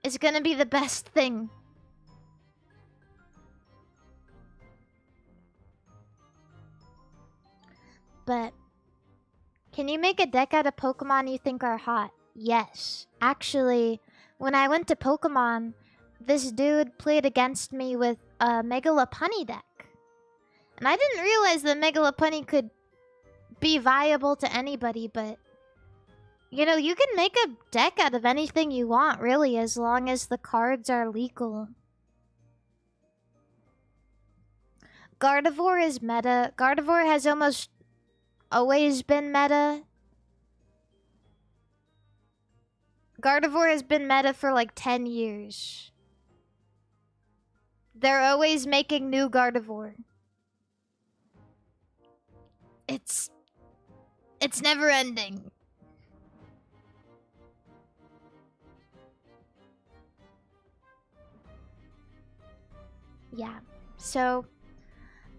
It's gonna be the best thing. But can you make a deck out of Pokemon you think are hot? Yes. Actually, when I went to Pokemon, this dude played against me with a Megalopunny deck. And I didn't realize that Megalopunny could be viable to anybody, but... You know, you can make a deck out of anything you want, really, as long as the cards are legal. Gardevoir is meta. Gardevoir has almost always been meta. Gardevoir has been meta for like 10 years. They're always making new Gardevoir. It's never ending. Yeah, so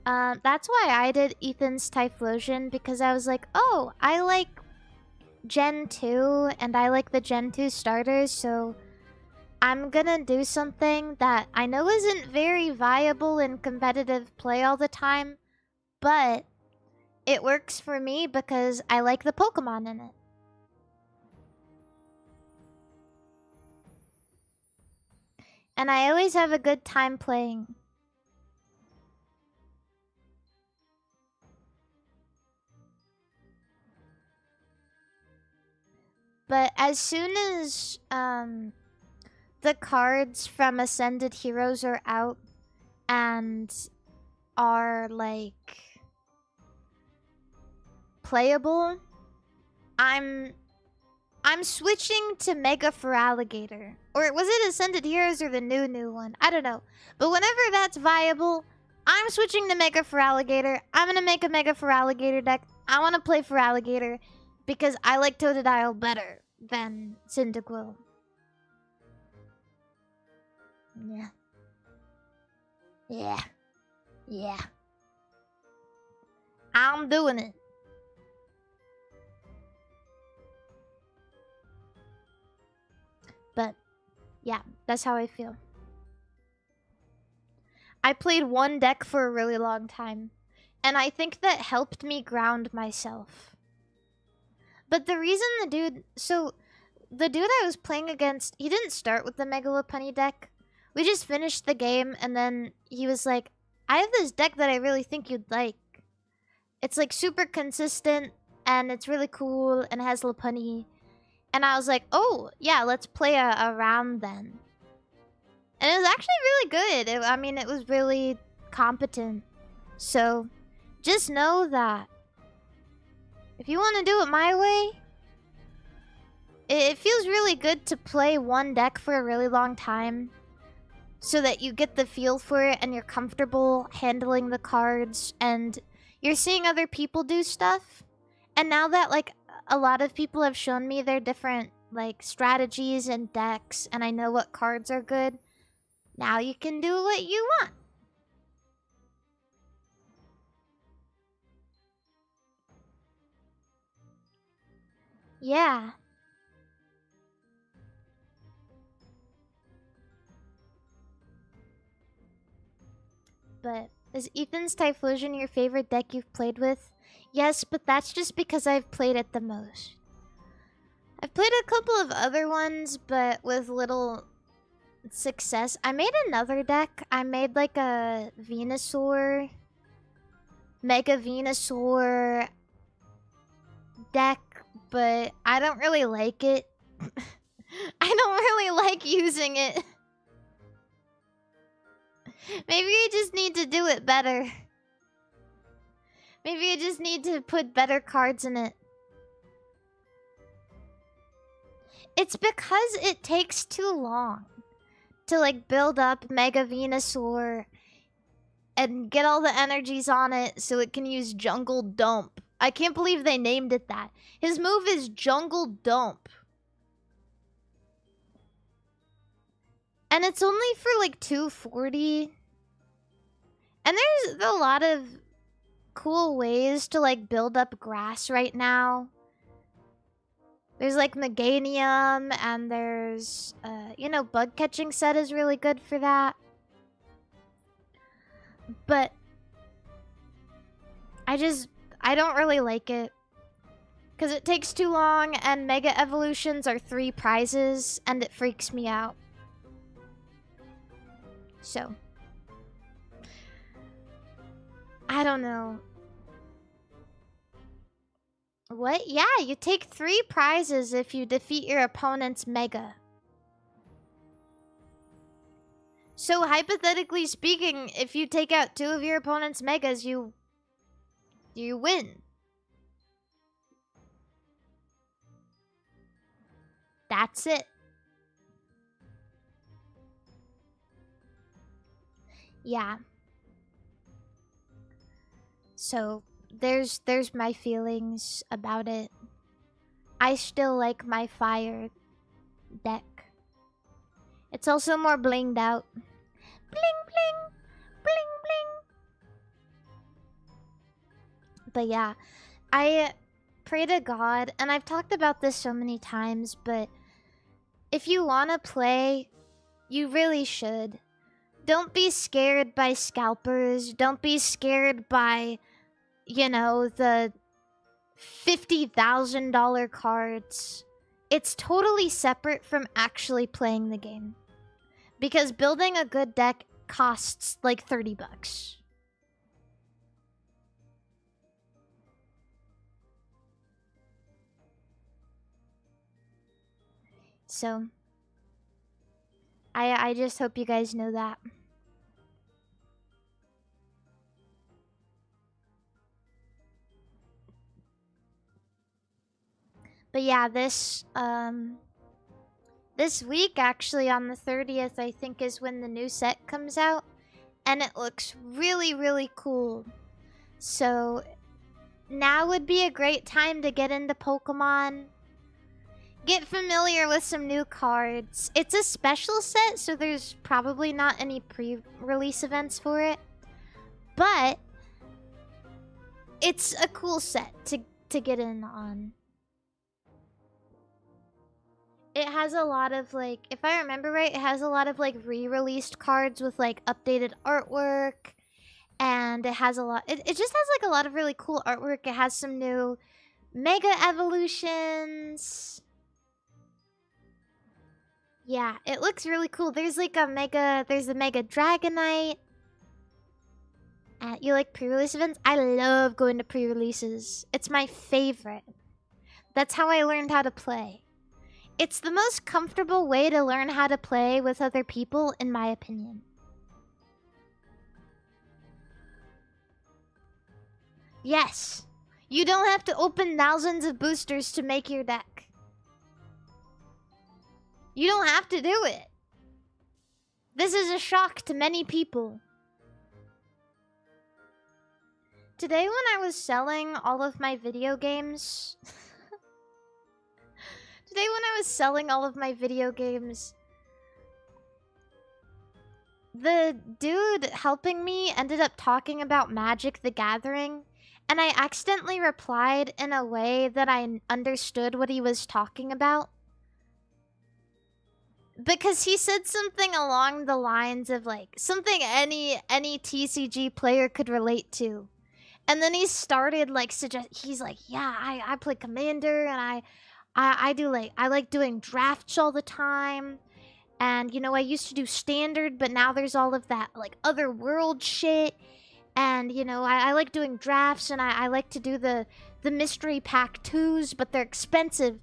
that's why I did Ethan's Typhlosion, because I was like, oh, I like Gen 2 and I like the Gen 2 starters, so I'm gonna do something that I know isn't very viable in competitive play all the time, but it works for me because I like the Pokemon in it. And I always have a good time playing. But as soon as the cards from Ascended Heroes are out and are like playable, I'm switching to Mega Feraligatr. Or was it Ascended Heroes or the new one? I don't know. But whenever that's viable, I'm switching to Mega Feraligatr. I'm gonna make a Mega Feraligatr deck. I want to play Feraligatr because I like Totodile better than Cyndaquil. Yeah. Yeah. Yeah. I'm doing it. But, yeah, that's how I feel. I played one deck for a really long time, and I think that helped me ground myself. But the reason the dude I was playing against, he didn't start with the Megalopunny deck. We just finished the game, and then he was like, I have this deck that I really think you'd like. It's like super consistent, and it's really cool, and it has Lopunny. And I was like, oh, yeah, let's play a round then. And it was actually really good. I mean, it was really competent. So, just know that if you want to do it my way, it feels really good to play one deck for a really long time so that you get the feel for it and you're comfortable handling the cards and you're seeing other people do stuff. And now that, like, a lot of people have shown me their different, like, strategies and decks, and I know what cards are good, now you can do what you want. Yeah. But is Ethan's Typhlosion your favorite deck you've played with? Yes, but that's just because I've played it the most. I've played a couple of other ones, but with little success. I made another deck. I made like a Venusaur, Mega Venusaur deck, but I don't really like it. I don't really like using it. Maybe I just need to do it better. Maybe I just need to put better cards in it. It's because it takes too long to like build up Mega Venusaur and get all the energies on it so it can use Jungle Dump. I can't believe they named it that. His move is Jungle Dump. And it's only for like 240. And there's a lot of cool ways to like build up grass right now. There's like Meganium, and there's, you know, bug catching set is really good for that. But I don't really like it. Because it takes too long, and Mega Evolutions are 3 prizes, and it freaks me out. So, I don't know. What? Yeah, you take 3 prizes if you defeat your opponent's Mega. So, hypothetically speaking, if you take out 2 of your opponent's Megas, you win. That's it. Yeah. So, there's my feelings about it. I still like my fire deck. It's also more blinged out. Bling bling! Bling bling! But yeah, I pray to God, and I've talked about this so many times, but if you want to play, you really should. Don't be scared by scalpers. Don't be scared by, you know, the $50,000 cards. It's totally separate from actually playing the game. Because building a good deck costs like 30 bucks. So, I just hope you guys know that. But yeah, this week, actually, on the 30th, I think is when the new set comes out. And it looks really, really cool. So, now would be a great time to get into Pokemon. Get familiar with some new cards. It's a special set, so there's probably not any pre-release events for it. But it's a cool set to get in on. It has a lot of, like, if I remember right, it has a lot of, like, re-released cards with, like, updated artwork. And it has a lot... It just has, like, a lot of really cool artwork. It has some new Mega Evolutions. Yeah, it looks really cool. There's, like, there's the Mega Dragonite. You like pre-release events? I love going to pre-releases. It's my favorite. That's how I learned how to play. It's the most comfortable way to learn how to play with other people, in my opinion. Yes, you don't have to open thousands of boosters to make your deck. You don't have to do it. This is a shock to many people. Today when I was selling all of my video games... Today when I was selling all of my video games, the dude helping me ended up talking about Magic the Gathering, and I accidentally replied in a way that I understood what he was talking about. Because he said something along the lines of, like, something any TCG player could relate to. And then he started, like, he's like, yeah, I play Commander, and I do, like, I like doing drafts all the time. And, you know, I used to do Standard, but now there's all of that, like, other world shit. And, you know, I like doing drafts, and I like to do the mystery pack 2s, but they're expensive.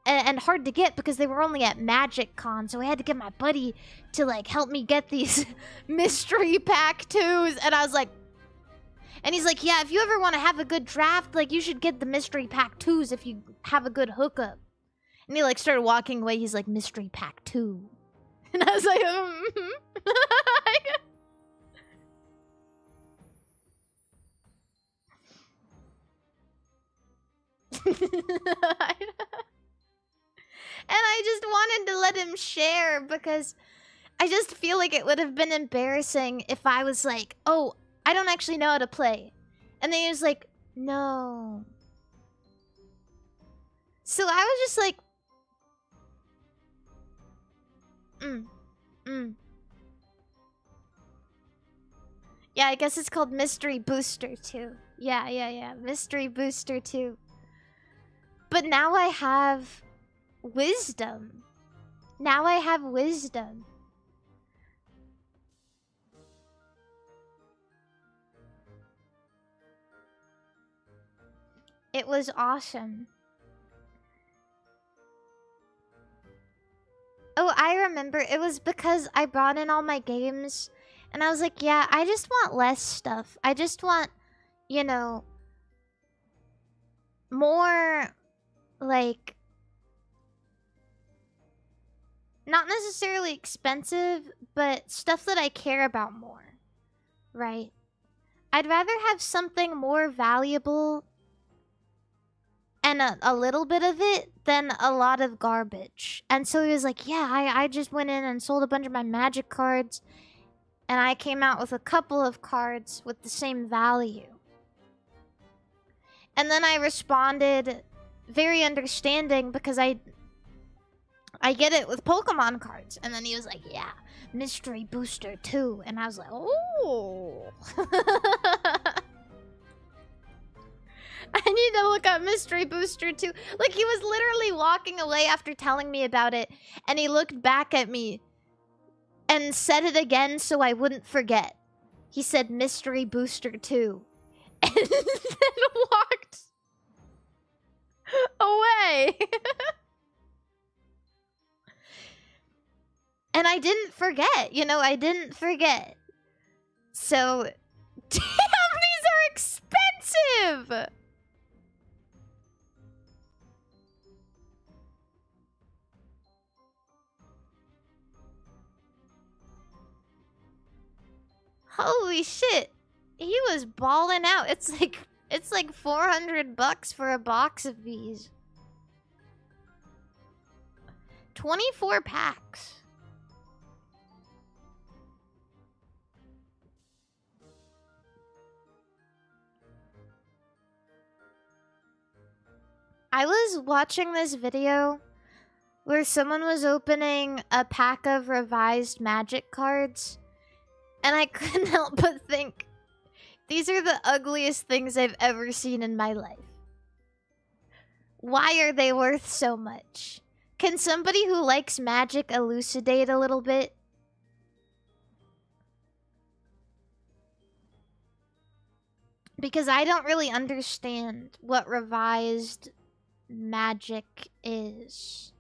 and hard to get because they were only at Magic Con. So I had to get my buddy to like help me get these mystery pack 2s. And I was like, and he's like, yeah, if you ever want to have a good draft, like you should get the mystery pack 2s if you have a good hookup. And he like started walking away. He's like, mystery pack 2. And I was like, And I just wanted to let him share because I just feel like it would have been embarrassing if I was like, oh, I don't actually know how to play. And then he was like, no. So I was just like, Yeah, I guess it's called Mystery Booster 2. Yeah. Mystery Booster 2. But now I have wisdom. Now I have wisdom. It was awesome. Oh, I remember. It was because I brought in all my games. And I was like, yeah, I just want less stuff. I just want, you know, more, like, not necessarily expensive, but stuff that I care about more, right? I'd rather have something more valuable and a little bit of it than a lot of garbage. And so he was like, yeah, I just went in and sold a bunch of my magic cards. And I came out with a couple of cards with the same value. And then I responded very understanding because I get it with Pokemon cards. And then he was like, yeah, Mystery Booster 2. And I was like, oh. I need to look up Mystery Booster 2. Like, he was literally walking away after telling me about it. And he looked back at me and said it again so I wouldn't forget. He said Mystery Booster 2. And then walked away. And I didn't forget. You know, I didn't forget. So, damn, these are expensive! Holy shit. He was balling out. It's like $400 for a box of these. 24 packs. I was watching this video where someone was opening a pack of revised magic cards. And I couldn't help but think, these are the ugliest things I've ever seen in my life. Why are they worth so much? Can somebody who likes magic elucidate a little bit? Because I don't really understand what revised magic is.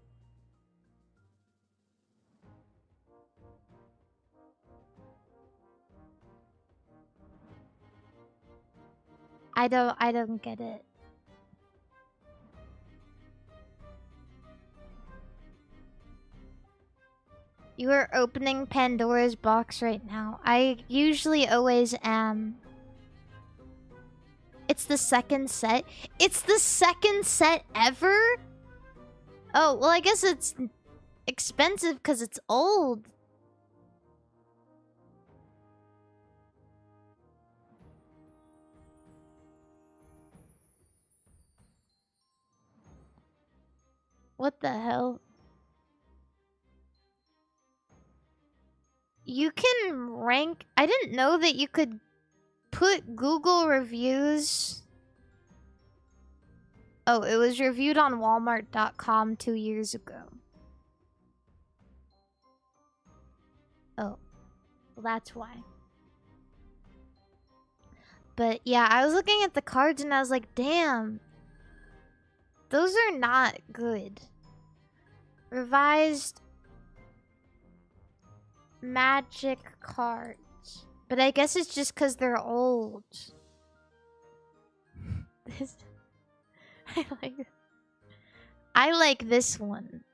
I don't get it. You are opening Pandora's box right now. I usually always am. It's the second set. It's the second set ever? Oh, well, I guess it's expensive because it's old. What the hell? You can rank... I didn't know that you could put Google reviews... Oh, it was reviewed on Walmart.com 2 years ago. Oh. Well, that's why. But yeah, I was looking at the cards and I was like, damn. Those are not good. Revised magic cards. But I guess it's just because they're old. This... I like this one.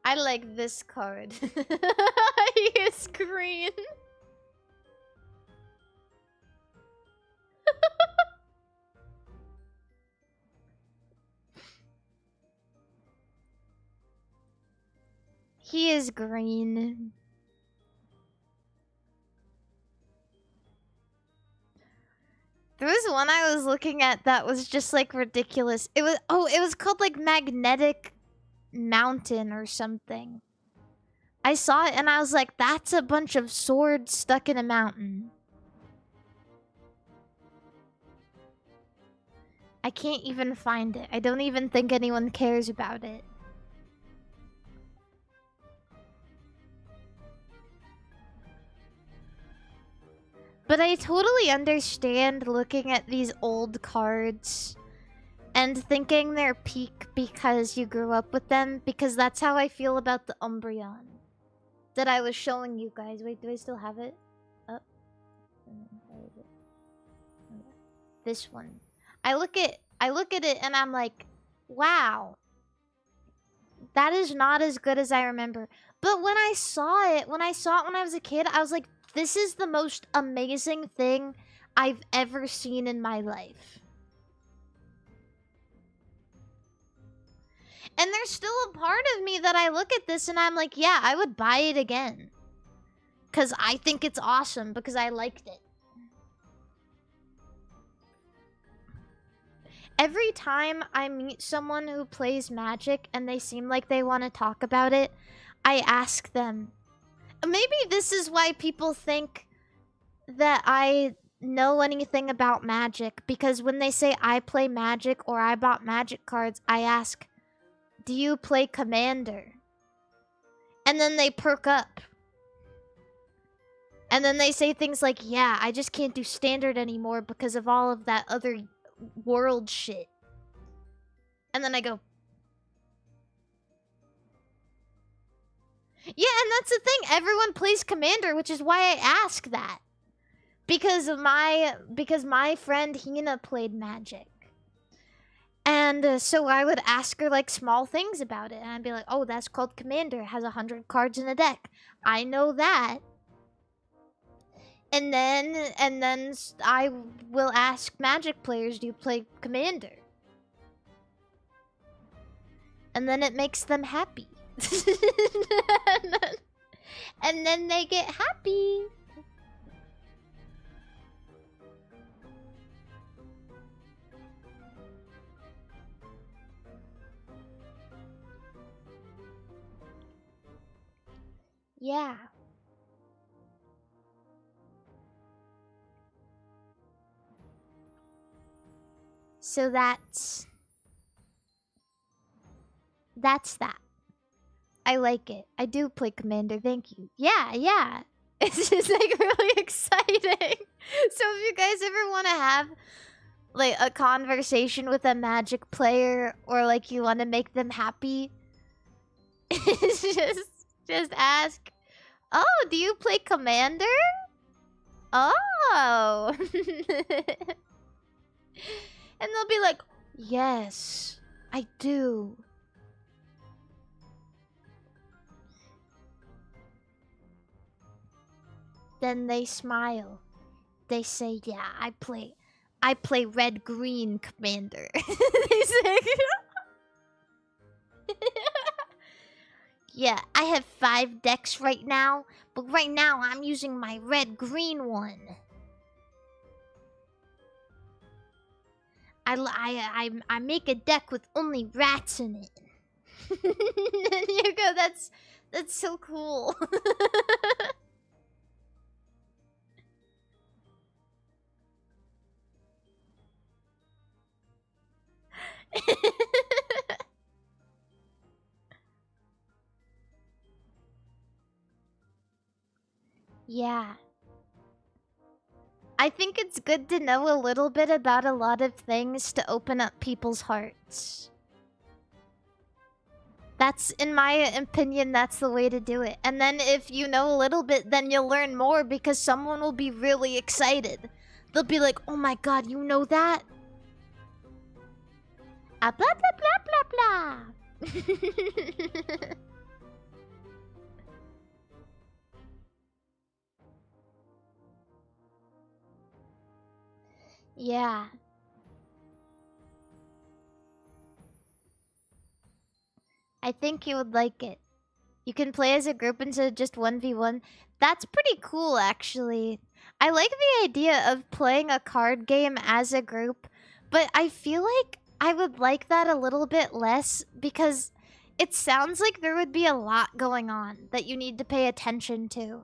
I like this card. He is green. He is green. There was one I was looking at that was just like ridiculous. It was called like Magnetic Mountain or something. I saw it and I was like, that's a bunch of swords stuck in a mountain. I can't even find it. I don't even think anyone cares about it. But I totally understand looking at these old cards and thinking they're peak because you grew up with them, because that's how I feel about the Umbreon that I was showing you guys. Wait, do I still have it? Oh. Where is it? This one. I look at it and I'm like, wow. That is not as good as I remember. But when I saw it when I was a kid, I was like, this is the most amazing thing I've ever seen in my life. And there's still a part of me that I look at this and I'm like, yeah, I would buy it again. Because I think it's awesome, because I liked it. Every time I meet someone who plays Magic and they seem like they want to talk about it, I ask them. Maybe this is why people think that I know anything about Magic, because when they say I play Magic or I bought Magic cards, I ask, do you play Commander? And then they perk up. And then they say things like, yeah, I just can't do Standard anymore because of all of that other world shit. And then I go, yeah, and that's the thing. Everyone plays Commander, which is why I ask that. Because my friend Hina played Magic. And so I would ask her like small things about it. And I'd be like, oh, that's called Commander. It has 100 cards in a deck. I know that. And then I will ask Magic players, do you play Commander? And then it makes them happy. and then they get happy. Yeah. So that's that. I like it. I do play Commander, thank you. Yeah. It's just like really exciting. So if you guys ever want to have like a conversation with a Magic player, or like you want to make them happy, just ask, oh, do you play Commander? Oh. And they'll be like, yes, I do. Then they smile. They say, yeah, I play red-green Commander. They say, yeah, I have 5 decks right now, but right now I'm using my red-green one. I make a deck with only rats in it. And you go, that's so cool. Yeah. I think it's good to know a little bit about a lot of things to open up people's hearts. That's, in my opinion, that's the way to do it. And then if you know a little bit, then you'll learn more because someone will be really excited. They'll be like, oh my god, you know that? Ah, blah, blah, blah, blah, blah. Yeah. I think you would like it. You can play as a group instead of just 1v1. That's pretty cool, actually. I like the idea of playing a card game as a group, but I feel like I would like that a little bit less because it sounds like there would be a lot going on that you need to pay attention to.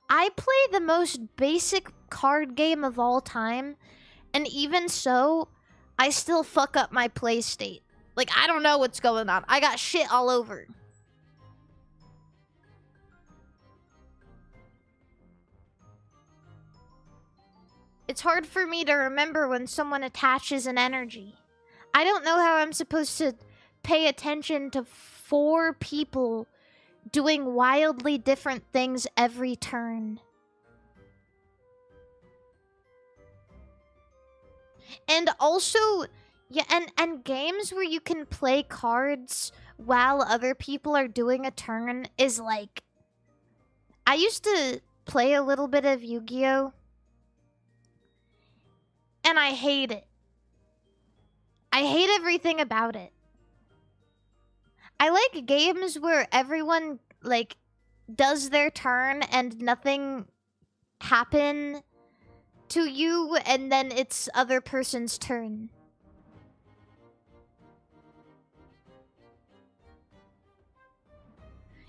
I play the most basic card game of all time, and even so, I still fuck up my play state. Like, I don't know what's going on. I got shit all over. It's hard for me to remember when someone attaches an energy. I don't know how I'm supposed to pay attention to 4 people doing wildly different things every turn. And also, yeah, and games where you can play cards while other people are doing a turn is like... I used to play a little bit of Yu-Gi-Oh! And I hate it. I hate everything about it. I like games where everyone, like, does their turn and nothing happen to you, and then it's other person's turn.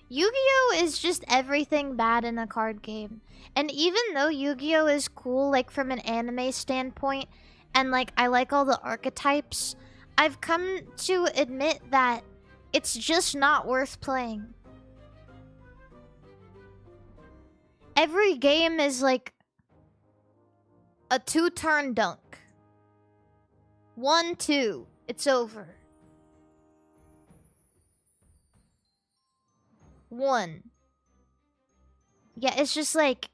Yu-Gi-Oh! Is just everything bad in a card game. And even though Yu-Gi-Oh! Is cool, like, from an anime standpoint, and, like, I like all the archetypes, I've come to admit that it's just not worth playing. Every game is, like, a 2-turn dunk. 1, 2, it's over. 1. Yeah, it's just like...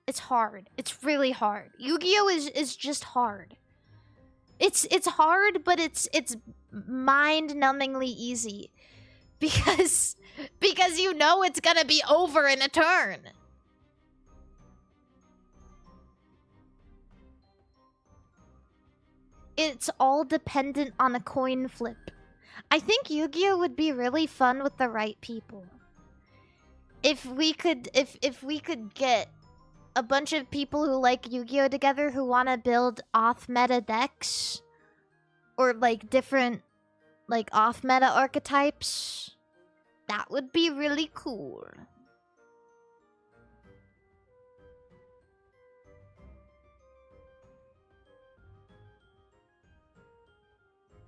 It's hard. It's really hard. Yu-Gi-Oh! is just hard. It's hard, but it's mind-numbingly easy. Because you know it's gonna be over in a turn. It's all dependent on a coin flip. I think Yu-Gi-Oh! Would be really fun with the right people. If we could get a bunch of people who like Yu-Gi-Oh! Together who want to build off-meta decks, or like different like off-meta archetypes, that would be really cool.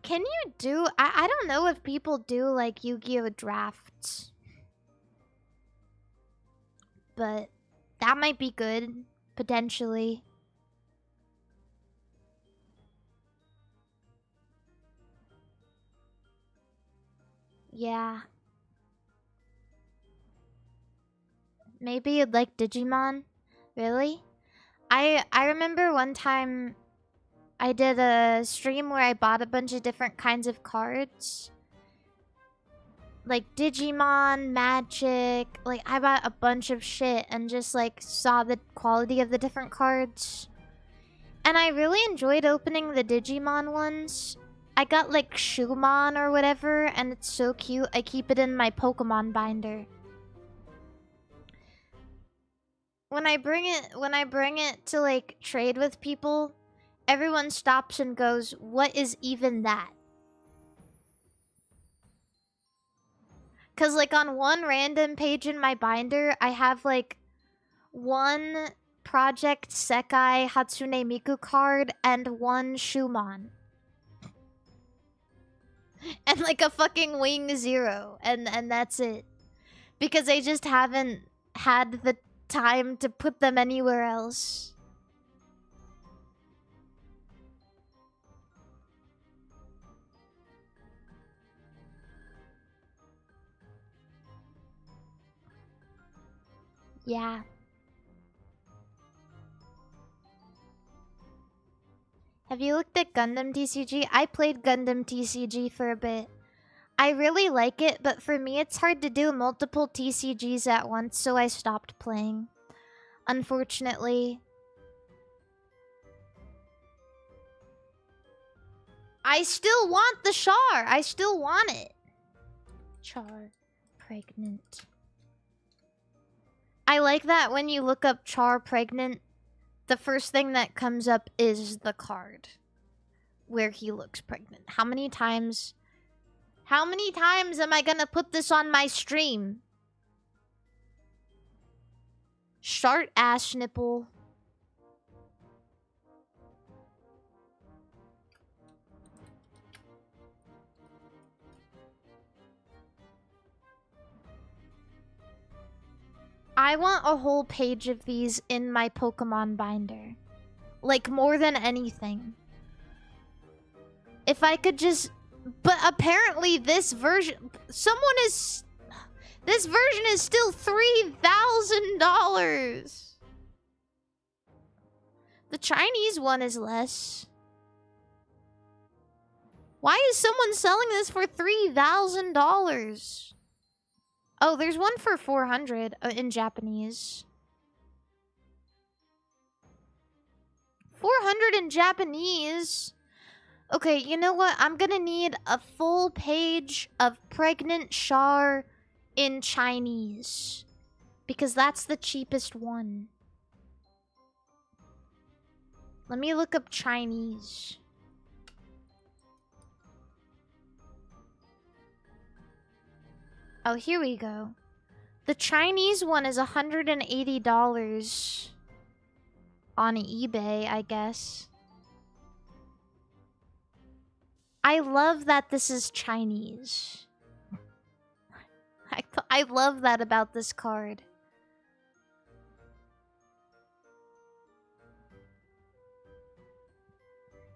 Can you do... I don't know if people do, like, Yu-Gi-Oh! Drafts. But that might be good, potentially. Yeah. Maybe you'd like Digimon? Really? I remember one time I did a stream where I bought a bunch of different kinds of cards. Like Digimon, Magic, like I bought a bunch of shit and just like saw the quality of the different cards. And I really enjoyed opening the Digimon ones. I got like Shumon or whatever, and it's so cute. I keep it in my Pokemon binder. When I bring it to like trade with people, everyone stops and goes, "What is even that?" Cause like on one random page in my binder, I have like one Project Sekai Hatsune Miku card and one Shumon. And like a fucking Wing Zero, and that's it. Because I just haven't had the time to put them anywhere else. Yeah. Have you looked at Gundam TCG? I played Gundam TCG for a bit. I really like it, but for me it's hard to do multiple TCGs at once, so I stopped playing. Unfortunately. I still want the Char! I still want it! Char. Pregnant. I like that when you look up Char pregnant, the first thing that comes up is the card. Where he looks pregnant. How many times am I gonna put this on my stream? Shart ass nipple. I want a whole page of these in my Pokemon binder. Like, more than anything. If I could just... But apparently this version... This version is still $3,000! The Chinese one is less. Why is someone selling this for $3,000? Oh, there's one for 400 in Japanese. 400 in Japanese? Okay, you know what? I'm gonna need a full page of pregnant Char in Chinese. Because that's the cheapest one. Let me look up Chinese. Oh, here we go. The Chinese one is $180 on eBay, I guess. I love that this is Chinese. I love that about this card.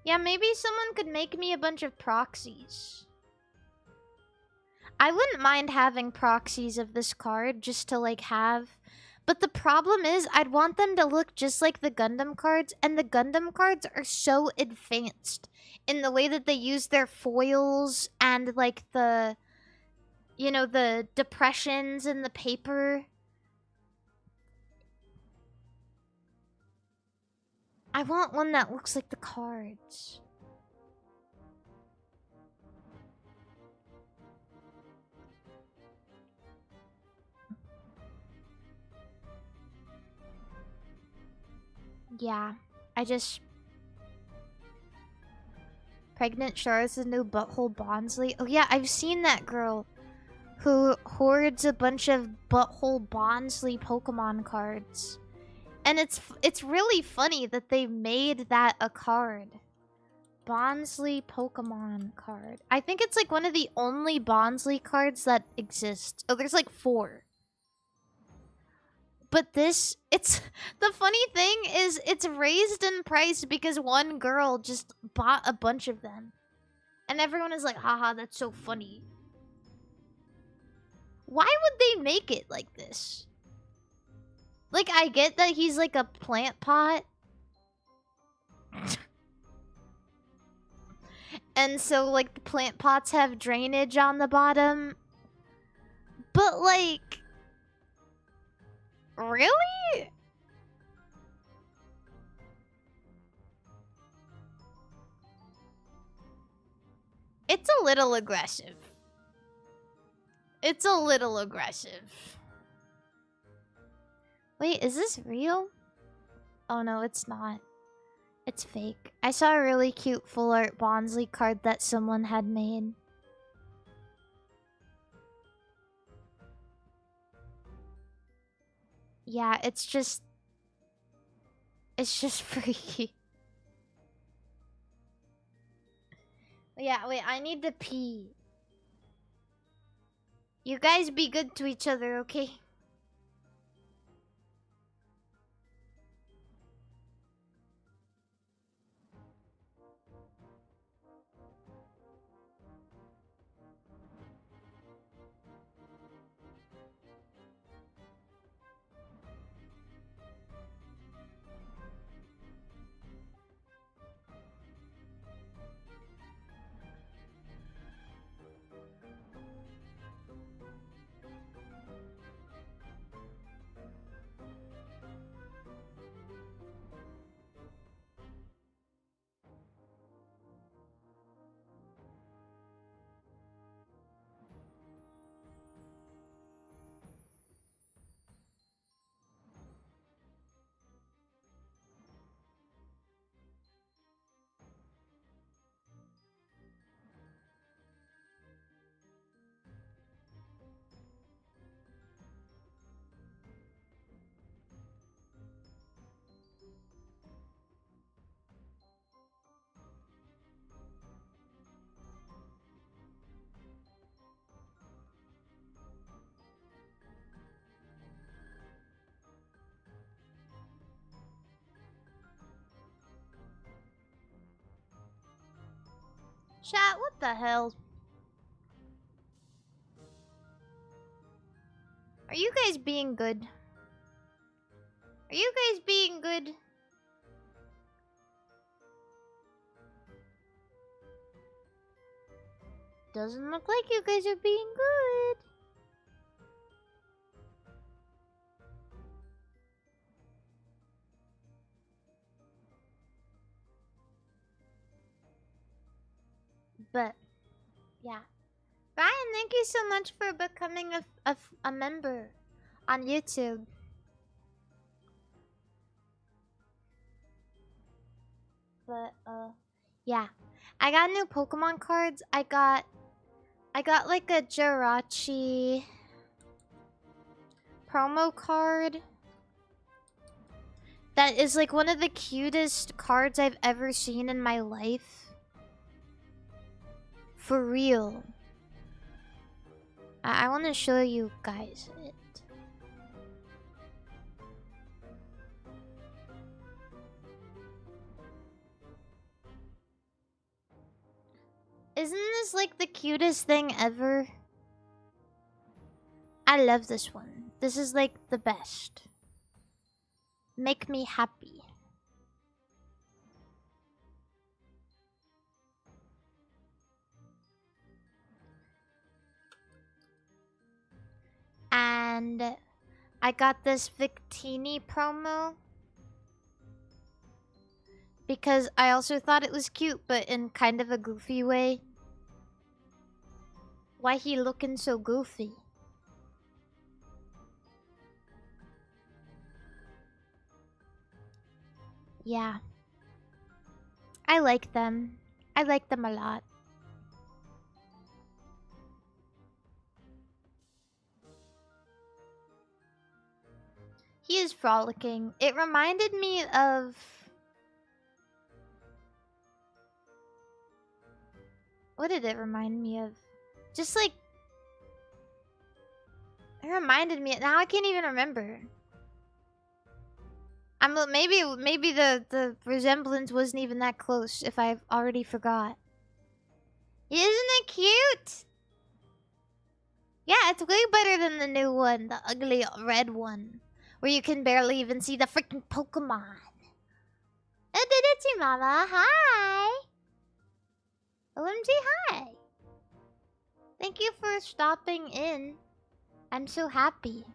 Yeah, maybe someone could make me a bunch of proxies. I wouldn't mind having proxies of this card just to, like, have... But the problem is, I'd want them to look just like the Gundam cards, and the Gundam cards are so advanced in the way that they use their foils and, like, the... You know, the depressions in the paper. I want one that looks like the cards. Yeah, I just... Pregnant Char is the new Butthole Bonsly. Oh yeah, I've seen that girl who hoards a bunch of Butthole Bonsly Pokemon cards. And it's really funny that they made that a card. Bonsly Pokemon card. I think it's like one of the only Bonsly cards that exists. Oh, there's like 4. But this, the funny thing is it's raised in price because one girl just bought a bunch of them. And everyone is like, haha, that's so funny. Why would they make it like this? Like, I get that he's like a plant pot. And so, like, the plant pots have drainage on the bottom. But, like... Really? It's a little aggressive. It's a little aggressive. Wait, is this real? Oh no, it's not. It's fake. I saw a really cute full art Bonsly card that someone had made. Yeah, it's just freaky. Yeah, wait, I need to pee. You guys be good to each other, okay? Chat, what the hell? Are you guys being good? Are you guys being good? Doesn't look like you guys are being good. But, yeah. Ryan, thank you so much for becoming a member on YouTube. But, yeah. I got new Pokemon cards. I got like a Jirachi promo card. That is like one of the cutest cards I've ever seen in my life. For real. I want to show you guys it. Isn't this like the cutest thing ever? I love this one. This is like the best. Make me happy. And I got this Victini promo because I also thought it was cute, but in kind of a goofy way. Why he looking so goofy? Yeah. I like them. I like them a lot. He is frolicking. It reminded me of... What did it remind me of? Just like... It reminded me... Now I can't even remember. Maybe the resemblance wasn't even that close if I've already forgot. Isn't it cute? Yeah, it's way better than the new one, the ugly red one, where you can barely even see the freaking Pokemon. Didichi Mama, hi! OMG, hi! Thank you for stopping in. I'm so happy.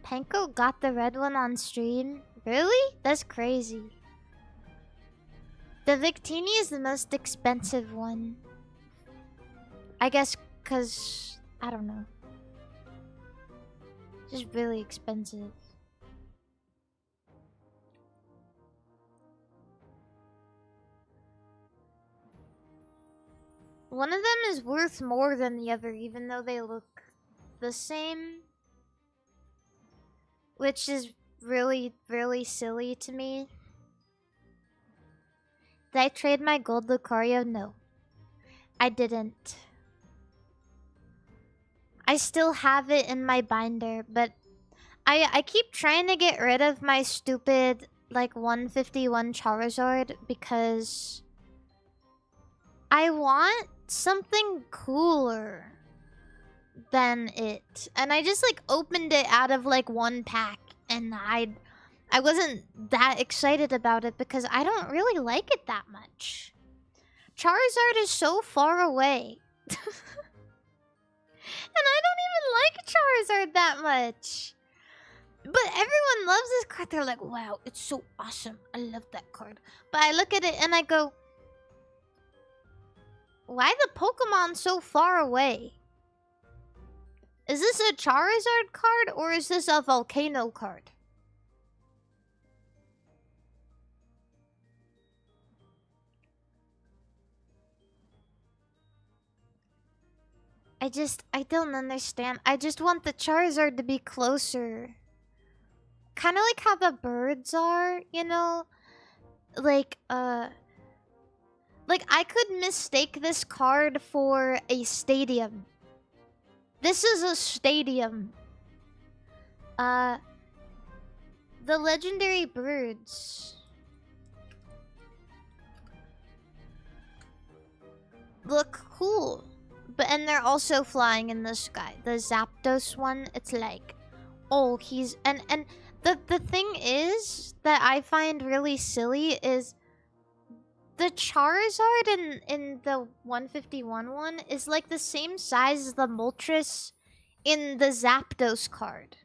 Penko got the red one on stream? Really? That's crazy. The Victini is the most expensive one. I guess because... I don't know. Just really expensive. One of them is worth more than the other, even though they look the same. Which is really, really silly to me. Did I trade my gold Lucario? No. I didn't. I still have it in my binder, but I keep trying to get rid of my stupid, like, 151 Charizard because I want something cooler than it. And I just, like, opened it out of, like, one pack, and I wasn't that excited about it because I don't really like it that much. Charizard is so far away. And I don't even like Charizard that much. But everyone loves this card. They're like, wow, it's so awesome. I love that card. But I look at it and I go, why the Pokemon so far away? Is this a Charizard card or is this a Volcano card? I don't understand. I just want the Charizard to be closer. Kind of like how the birds are, you know? Like, I could mistake this card for a stadium. This is a stadium. The legendary birds look cool. And they're also flying in the sky. The Zapdos one, it's like, oh, he's and the thing is that I find really silly is the Charizard in the 151 one is like the same size as the Moltres in the Zapdos card.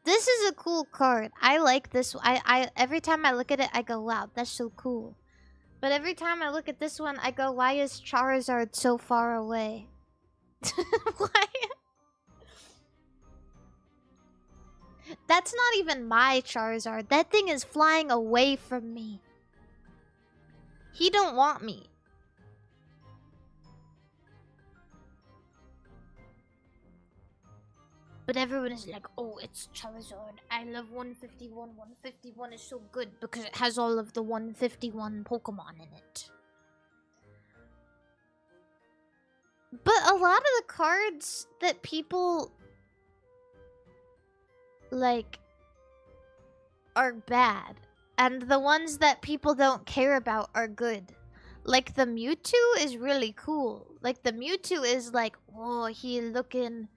This is a cool card. I like this. I every time I look at it, I go, wow, that's so cool. But every time I look at this one, I go, why is Charizard so far away? Why? That's not even my Charizard. That thing is flying away from me. He don't want me. But everyone is like, oh, it's Charizard. I love 151. 151 is so good because it has all of the 151 Pokemon in it. But a lot of the cards that people like are bad. And the ones that people don't care about are good. Like the Mewtwo is really cool. Like the Mewtwo is like, oh, he looking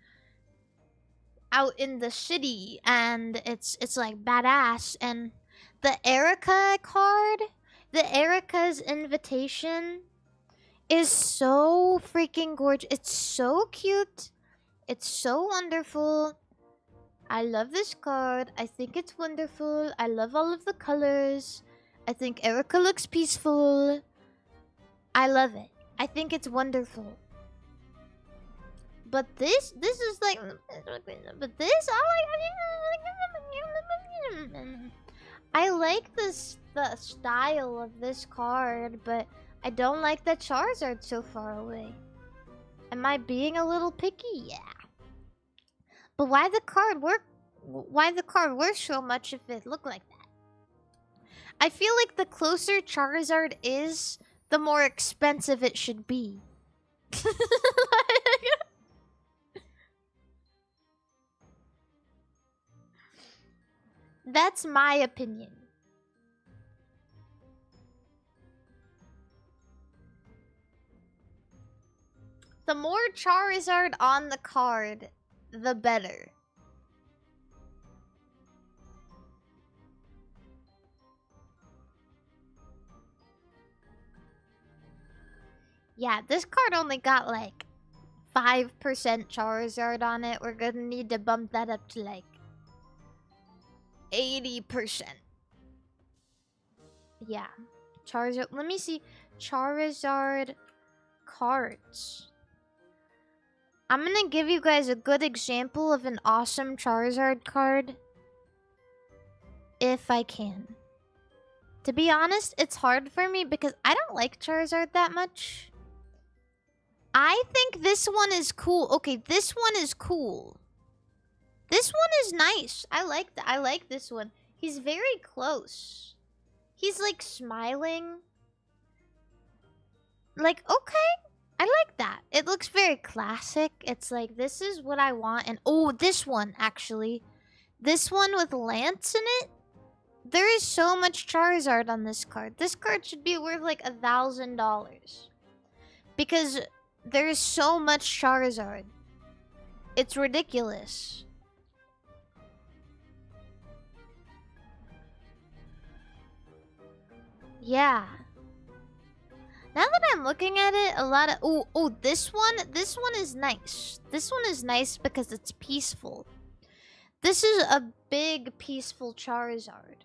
out in the city and it's like badass. And the Erica card, the Erica's invitation is so freaking gorgeous. It's so cute. It's so wonderful. I love this card. I think it's wonderful. I love all of the colors. I think Erica looks peaceful. I love it. I think it's wonderful. But this is like, but this I like this the style of this card, but I don't like that Charizard so far away. Am I being a little picky? Yeah. But why the card work? Why the card worth so much if it looked like that? I feel like the closer Charizard is, the more expensive it should be. That's my opinion. The more Charizard on the card, the better. Yeah, this card only got like 5% Charizard on it. We're gonna need to bump that up to like 80%. Yeah. Charizard. Let me see. Charizard cards. I'm gonna give you guys a good example of an awesome Charizard card. If I can. To be honest, it's hard for me because I don't like Charizard that much. I think this one is cool. Okay, this one is cool. This one is nice. I like this one. He's very close. He's like smiling. Like, okay. I like that. It looks very classic. It's like, this is what I want. And oh, this one actually. This one with Lance in it. There is so much Charizard on this card. This card should be worth like $1,000. Because there is so much Charizard. It's ridiculous. Yeah. Now that I'm looking at it, a lot of... Oh, this one is nice. This one is nice because it's peaceful. This is a big, peaceful Charizard.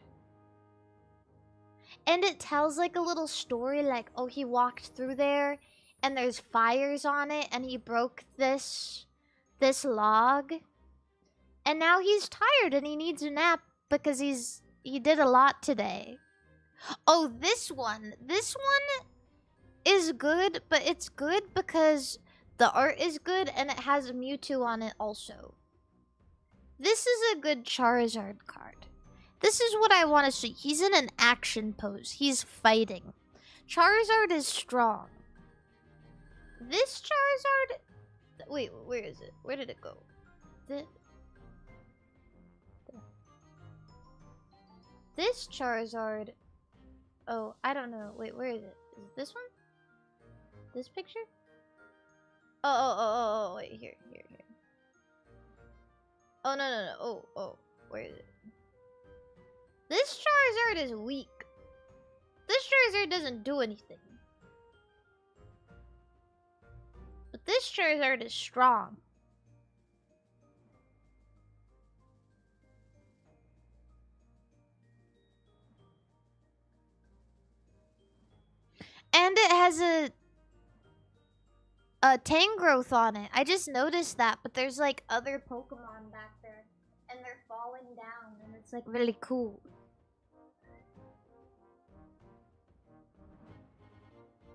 And it tells like a little story like, oh, he walked through there and there's fires on it and he broke this log. And now he's tired and he needs a nap because he did a lot today. Oh, this one is good, but it's good because the art is good and it has a Mewtwo on it also. This is a good Charizard card. This is what I want to see. He's in an action pose. He's fighting. Charizard is strong. This Charizard Wait, where is it? Where did it go? This Charizard. Oh, I don't know. Wait, where is it? Is it this one? This picture? Oh, wait, here. Oh, no. Oh, where is it? This Charizard is weak. This Charizard doesn't do anything. But this Charizard is strong. And it has a Tangrowth on it. I just noticed that, but there's like other Pokemon back there. And they're falling down, and it's like really cool.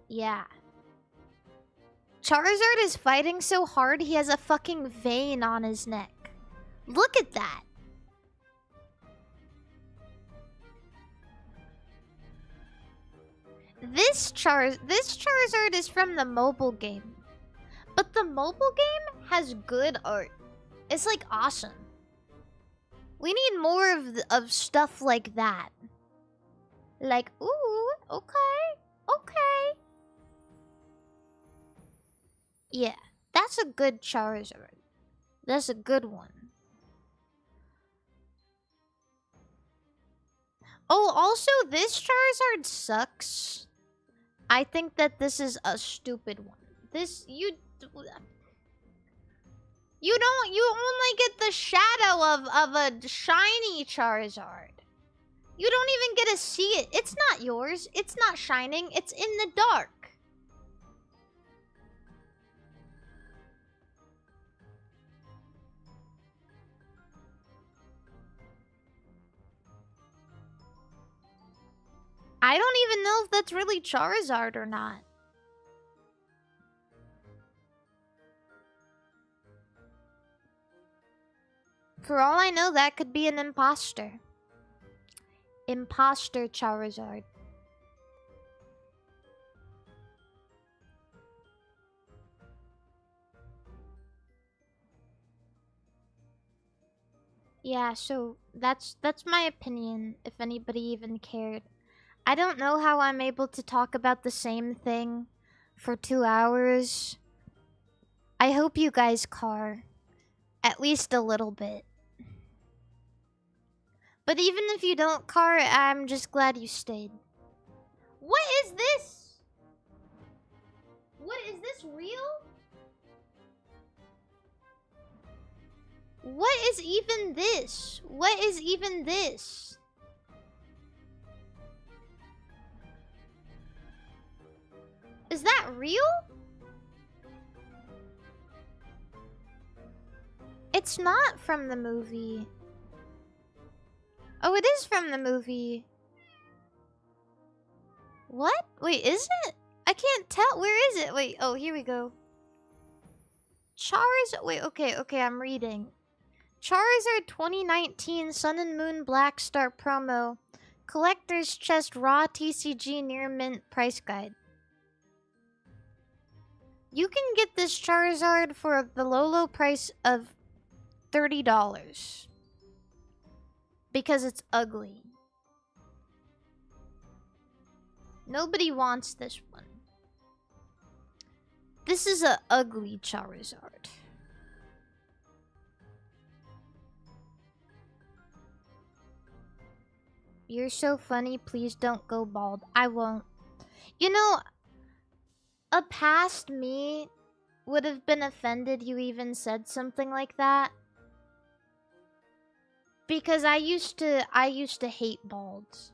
Yeah. Charizard is fighting so hard he has a fucking vein on his neck. Look at that. This Charizard is from the mobile game. But the mobile game has good art. It's like awesome. We need more of stuff like that. Like, ooh, okay. Yeah, that's a good Charizard. That's a good one. Oh, also, this Charizard sucks. I think that this is a stupid one. You only get the shadow of a shiny Charizard. You don't even get to see it. It's not yours. It's not shining. It's in the dark. I don't even know if that's really Charizard or not. For all I know, that could be an imposter. Imposter Charizard. Yeah, so that's my opinion, if anybody even cared. I don't know how I'm able to talk about the same thing for 2 hours. I hope you guys car. At least a little bit. But even if you don't car, I'm just glad you stayed. What is this? What is this real? What is even this? What is even this? Is that real? It's not from the movie. Oh, it is from the movie. What? Wait, is it? I can't tell. Where is it? Wait, oh, here we go. Charizard. Wait, okay, I'm reading. Charizard 2019 Sun and Moon Black Star promo. Collector's Chest Raw TCG Near Mint price guide. You can get this Charizard for the low price of $30. Because it's ugly. Nobody wants this one. This is a ugly Charizard. You're so funny, please don't go bald. I won't. You know, a past me would have been offended you even said something like that. Because I used to hate balds.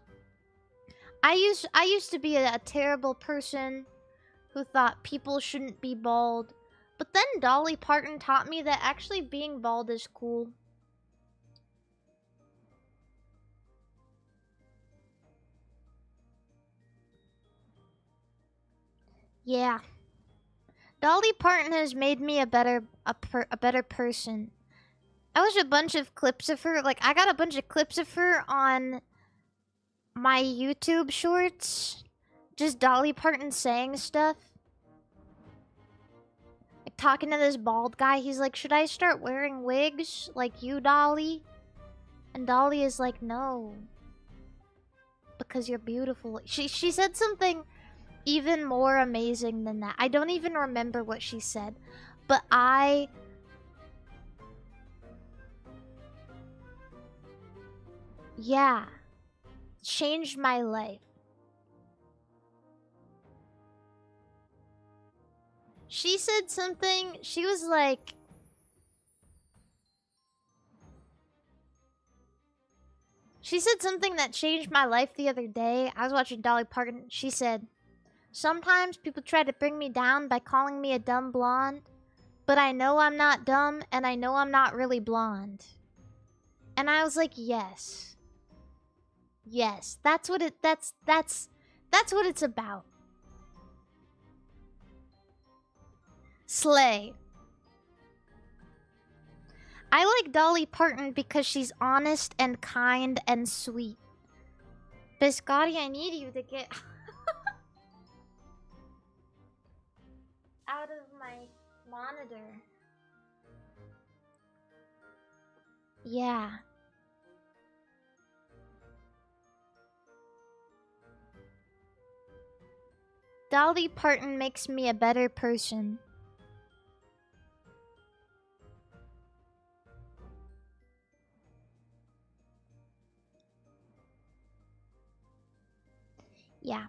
I used to be a terrible person who thought people shouldn't be bald. But then Dolly Parton taught me that actually being bald is cool. Yeah. Dolly Parton has made me a better person. I watched a bunch of clips of her. Like, I got a bunch of clips of her on my YouTube shorts. Just Dolly Parton saying stuff. like talking to this bald guy. He's like, should I start wearing wigs like you, Dolly? And Dolly is like, no. Because you're beautiful. She said something even more amazing than that. I don't even remember what she said. But yeah. Changed my life. She said something, she was like... She said something that changed my life the other day. I was watching Dolly Parton. She said, sometimes people try to bring me down by calling me a dumb blonde. But I know I'm not dumb, and I know I'm not really blonde. And I was like, yes. Yes, that's what that's what it's about. Slay. I like Dolly Parton because she's honest and kind and sweet. Biscotti, I need you to get out of my monitor. Yeah. Dolly Parton makes me a better person. Yeah.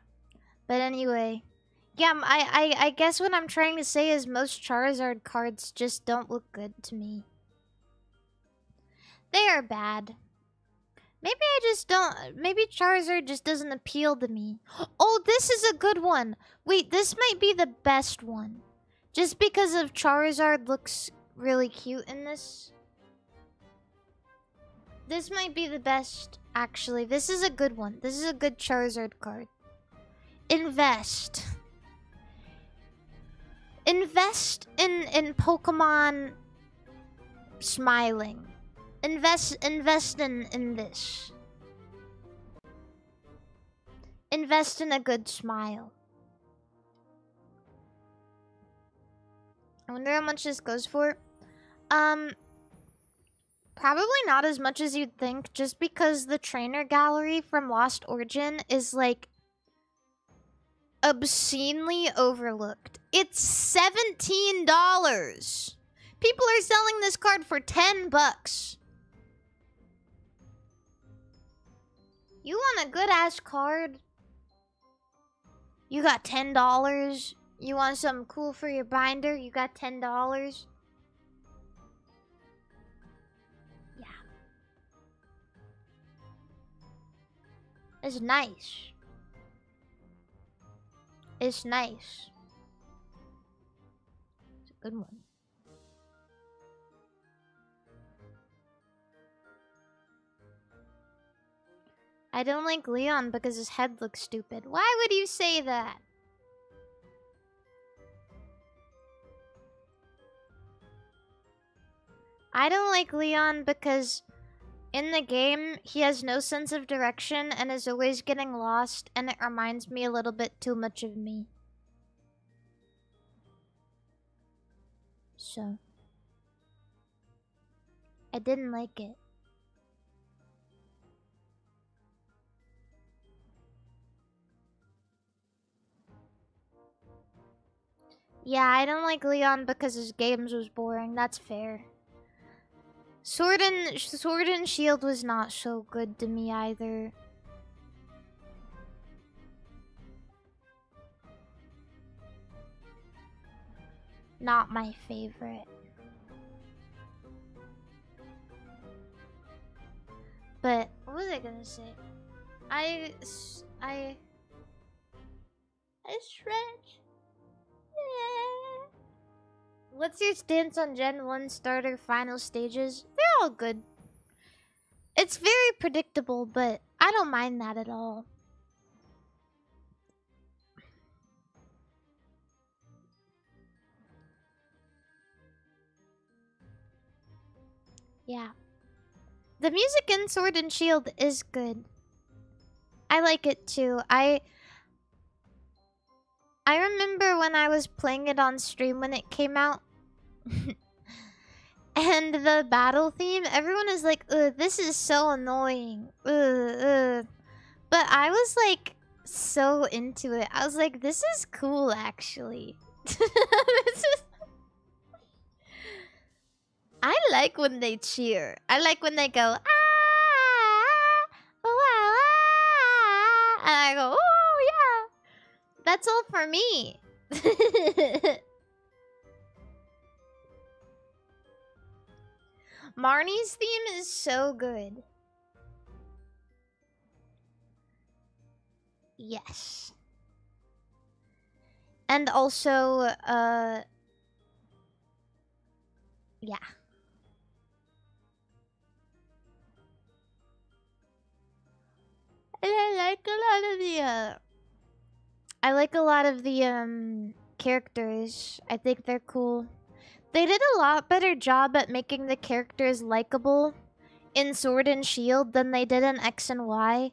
But anyway. Yeah, I guess what I'm trying to say is most Charizard cards just don't look good to me. They are bad. Maybe I just don't... Maybe Charizard just doesn't appeal to me. Oh, this is a good one. Wait, this might be the best one. Just because of Charizard looks really cute in this. This might be the best, actually. This is a good one. This is a good Charizard card. Invest. Invest in Pokemon smiling. Invest in this. Invest in a good smile. I wonder how much this goes for. Probably not as much as you'd think, just because the trainer gallery from Lost Origin is like obscenely overlooked. It's $17. People are selling this card for $10. You want a good ass card? You got $10. You want something cool for your binder? You got $10. Yeah. It's nice. It's nice. It's a good one. I don't like Leon because his head looks stupid. Why would you say that? I don't like Leon because in the game, he has no sense of direction and is always getting lost, and it reminds me a little bit too much of me. So, I didn't like it. Yeah, I don't like Leon because his games was boring. That's fair. Sword and Shield was not so good to me either. Not my favorite. But what was I gonna say? I stretch. Yeah. What's your stance on Gen 1 starter final stages? They're all good. It's very predictable, but I don't mind that at all. Yeah. The music in Sword and Shield is good. I like it too. I remember when I was playing it on stream when it came out, And the battle theme, everyone is like, ugh, this is so annoying. Ugh, ugh. But I was like so into it. I was like, this is cool actually. This is... I like when they cheer. I like when they go, ah, oh, ah, and I go, oh yeah. That's all for me. Marnie's theme is so good. Yes. And also, yeah. And I like a lot of the, I like a lot of the, characters. I think they're cool. They did a lot better job at making the characters likable in Sword and Shield than they did in X and Y.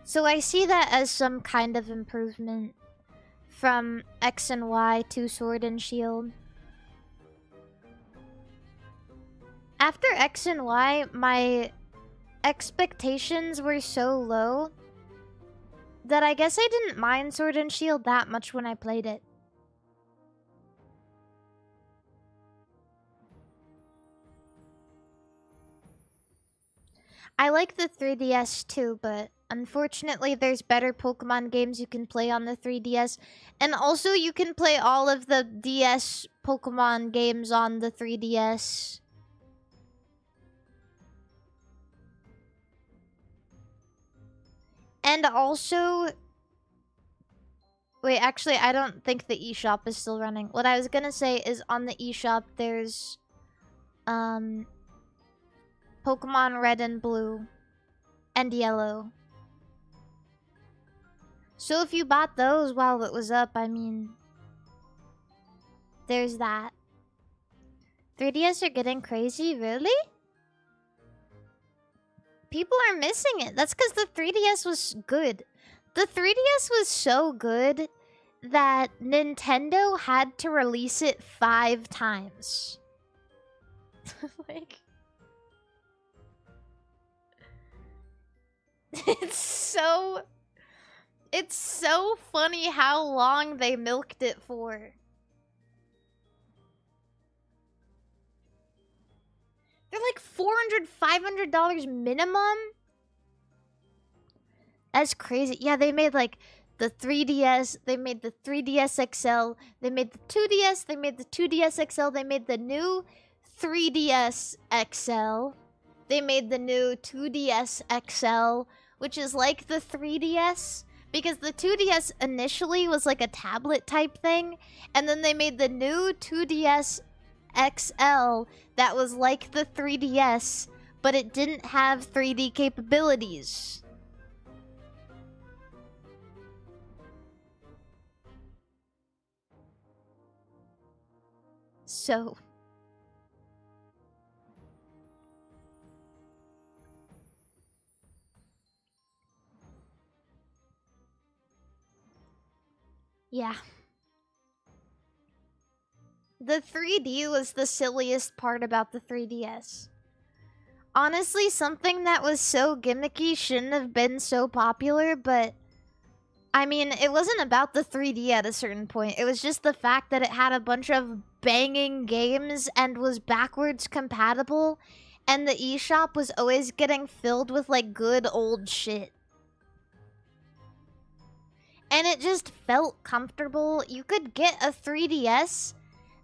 So I see that as some kind of improvement from X and Y to Sword and Shield. After X and Y, my expectations were so low that I guess I didn't mind Sword and Shield that much when I played it. I like the 3DS too, but unfortunately there's better Pokemon games you can play on the 3DS. And also you can play all of the DS Pokemon games on the 3DS. And also... Wait, actually, I don't think the eShop is still running. What I was gonna say is on the eShop, there's... Pokemon Red and Blue. And Yellow. So if you bought those while it was up, I mean... There's that. 3DS are getting crazy? Really? People are missing it. That's because the 3DS was good. The 3DS was so good that Nintendo had to release it 5 times. Like... It's so funny how long they milked it for. They're like $400, $500 minimum? That's crazy. Yeah, they made like the 3DS, they made the 3DS XL, they made the 2DS, they made the 2DS XL, they made the new 3DS XL, they made the new 2DS XL, which is like the 3DS, because the 2DS initially was like a tablet type thing, and then they made the new 2DS XL that was like the 3DS, but it didn't have 3D capabilities. So... yeah. The 3D was the silliest part about the 3DS. Honestly, something that was so gimmicky shouldn't have been so popular, but... I mean, it wasn't about the 3D at a certain point. It was just the fact that it had a bunch of banging games and was backwards compatible, and the eShop was always getting filled with, like, good old shit. And it just felt comfortable. You could get a 3DS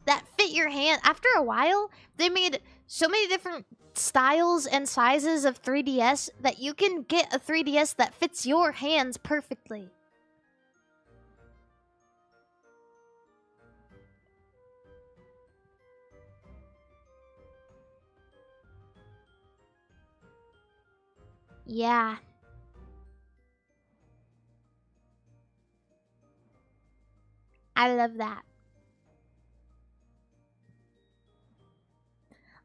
that fit your hand. After a while, they made so many different styles and sizes of 3DS that you can get a 3DS that fits your hands perfectly. Yeah. I love that.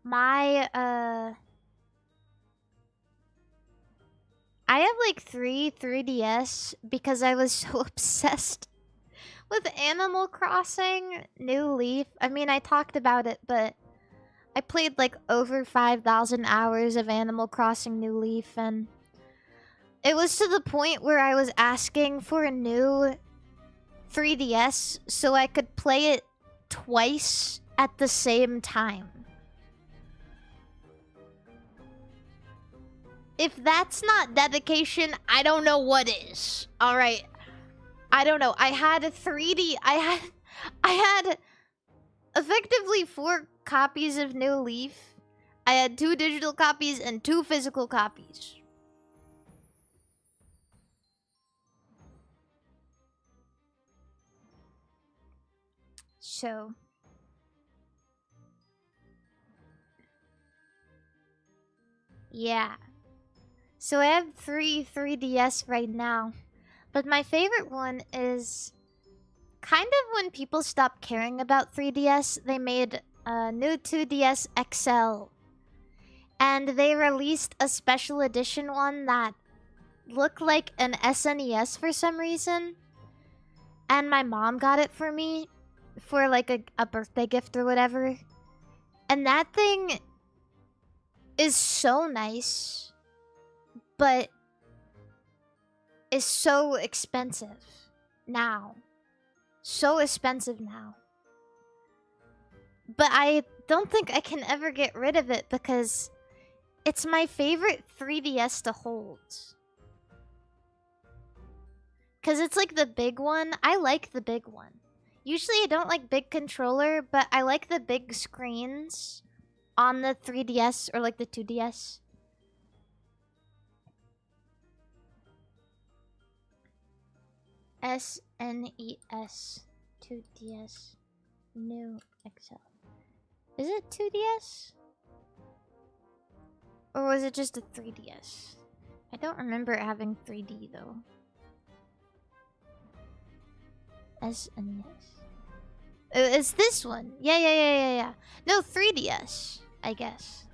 My, I have like 3 3DS because I was so obsessed With Animal Crossing New Leaf, I mean, I talked about it, but I played like over 5,000 hours of Animal Crossing New Leaf, and it was to the point where I was asking for a new 3DS so I could play it twice at the same time. If that's not dedication, I don't know what is. All right. I don't know. I had a 3D. I had effectively 4 copies of New Leaf. I had 2 digital copies and 2 physical copies. So yeah. So I have 3DS right now. But my favorite one is kind of when people stopped caring about 3DS, they made a new 2DS XL. And they released a special edition one that looked like an SNES for some reason. And my mom got it for me for like a birthday gift or whatever. And that thing is so nice, but is so expensive now. So expensive now. But I don't think I can ever get rid of it because it's my favorite 3DS to hold. Because it's like the big one. I like the big one. Usually I don't like big controller, but I like the big screens on the 3DS or like the 2DS. SNES 2DS new XL. Is it 2DS? Or was it just a 3DS? I don't remember it having 3D though. SNES. It's this one. Yeah. No, 3DS, I guess.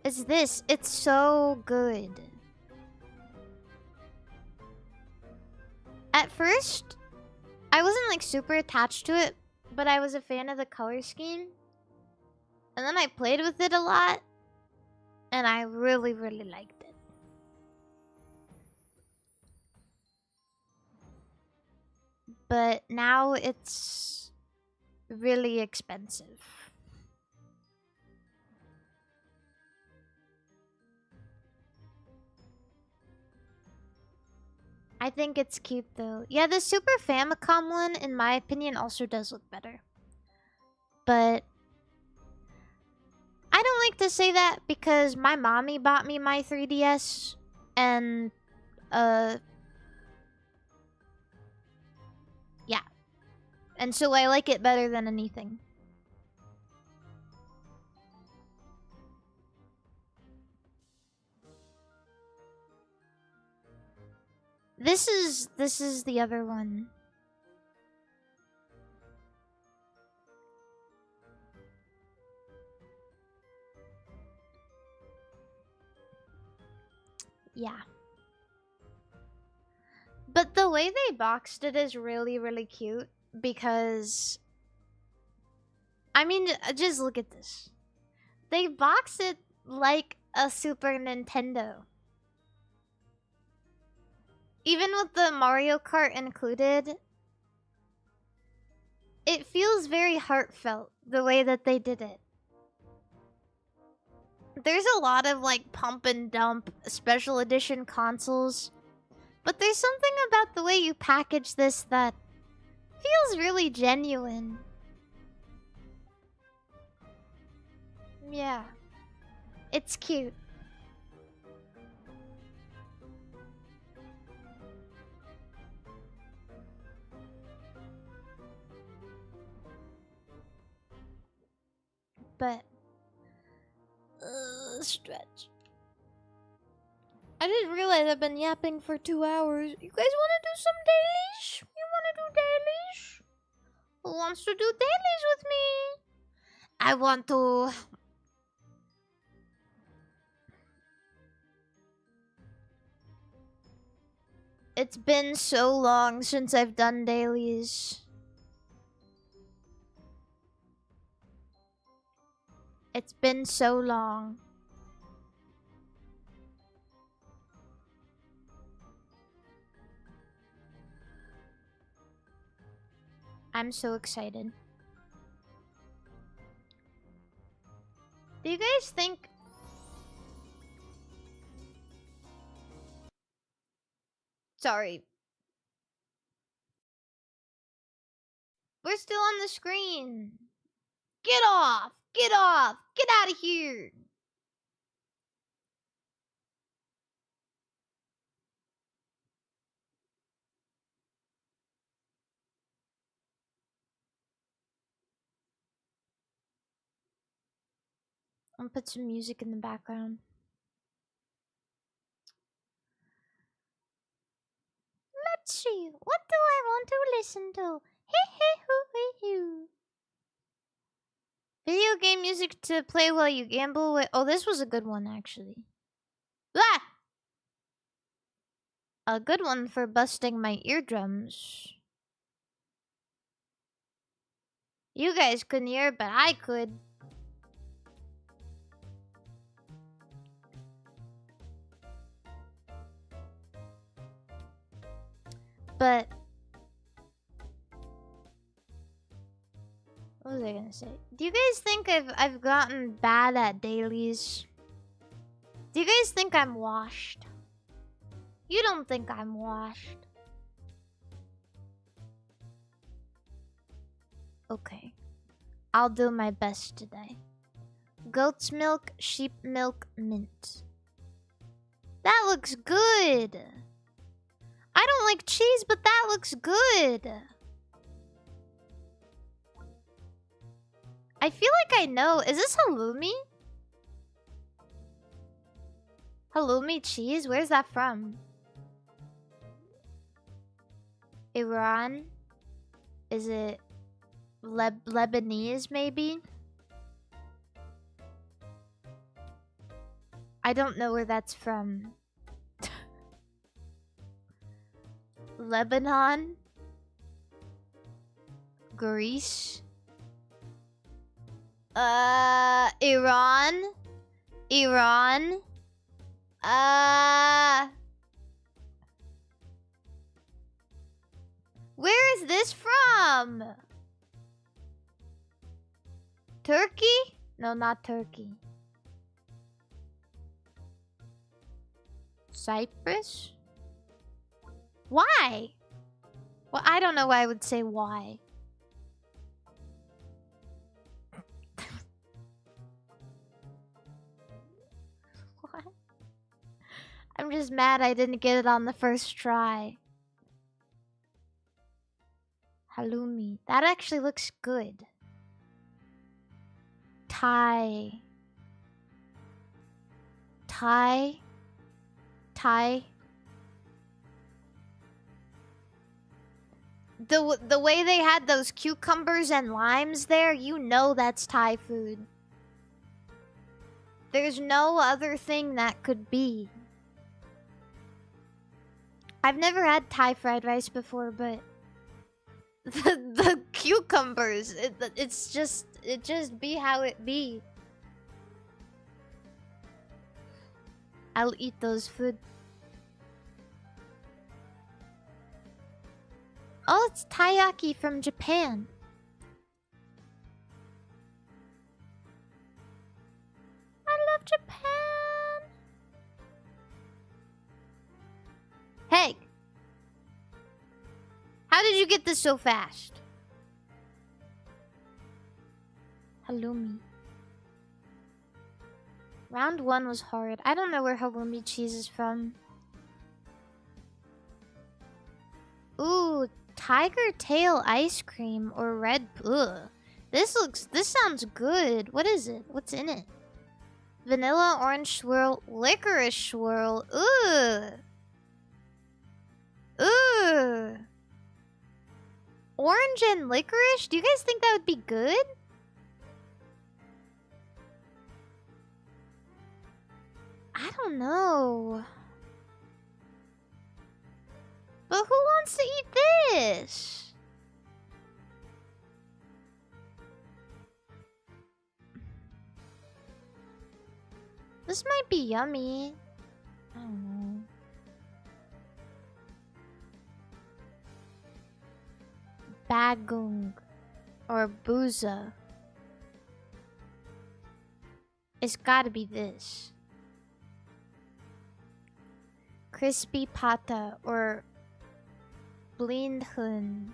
It's this. It's so good. At first, I wasn't like super attached to it, but I was a fan of the color scheme. And then I played with it a lot, and I really, really liked it. But now it's really expensive. I think it's cute though. Yeah, the Super Famicom one, in my opinion, also does look better. But I don't like to say that because my mommy bought me my 3DS and yeah. And so I like it better than anything. This is the other one. Yeah. But the way they boxed it is really, really cute because I mean, just look at this. They boxed it like a Super Nintendo. Even with the Mario Kart included, it feels very heartfelt the way that they did it. There's a lot of like pump and dump special edition consoles, but there's something about the way you package this that feels really genuine. Yeah. It's cute. But stretch. I didn't realize I've been yapping for 2 hours. You guys want to do some dailies? You want to do dailies? Who wants to do dailies with me? I want to. It's been so long since I've done dailies. It's been so long. I'm so excited. Do you guys think... Sorry. We're still on the screen. Get off! Get off! Get out of here! I'll put some music in the background. Let's see. What do I want to listen to? Video game music to play while you gamble with... Oh, this was a good one, actually. Ah! A good one for busting my eardrums. You guys couldn't hear, but I could. But... What was I gonna say? Do you guys think I've gotten bad at dailies? Do you guys think I'm washed? You don't think I'm washed. Okay. I'll do my best today. Goat's milk, sheep milk, mint. That looks good! I don't like cheese, but that looks good! I feel like I know. Is this halloumi? Halloumi cheese? Where's that from? Iran? Is it Lebanese, maybe? I don't know where that's from. Lebanon? Greece? Iran? Iran? Where is this from? Turkey? No, not Turkey. Cyprus? Why? Well, I don't know why I would say why. What? I'm just mad I didn't get it on the first try. Halloumi. That actually looks good. Thai. Thai. Thai. The way they had those cucumbers and limes there, you know that's Thai food. There's no other thing that could be. I've never had Thai fried rice before, but the cucumbers, it just be how it be. I'll eat those food. Oh, it's taiyaki from Japan. I love Japan. Hey! How did you get this so fast? Halloumi. Round 1 was hard. I don't know where halloumi cheese is from. Ooh, tiger tail ice cream or red... Ugh. This sounds good. What is it? What's in it? Vanilla, orange swirl, licorice swirl. Ugh. Ugh. Orange and licorice? Do you guys think that would be good? I don't know. But who wants to eat this? This might be yummy. I don't know. Bagung or booza. It's gotta be this. Crispy pata or blindhuhn.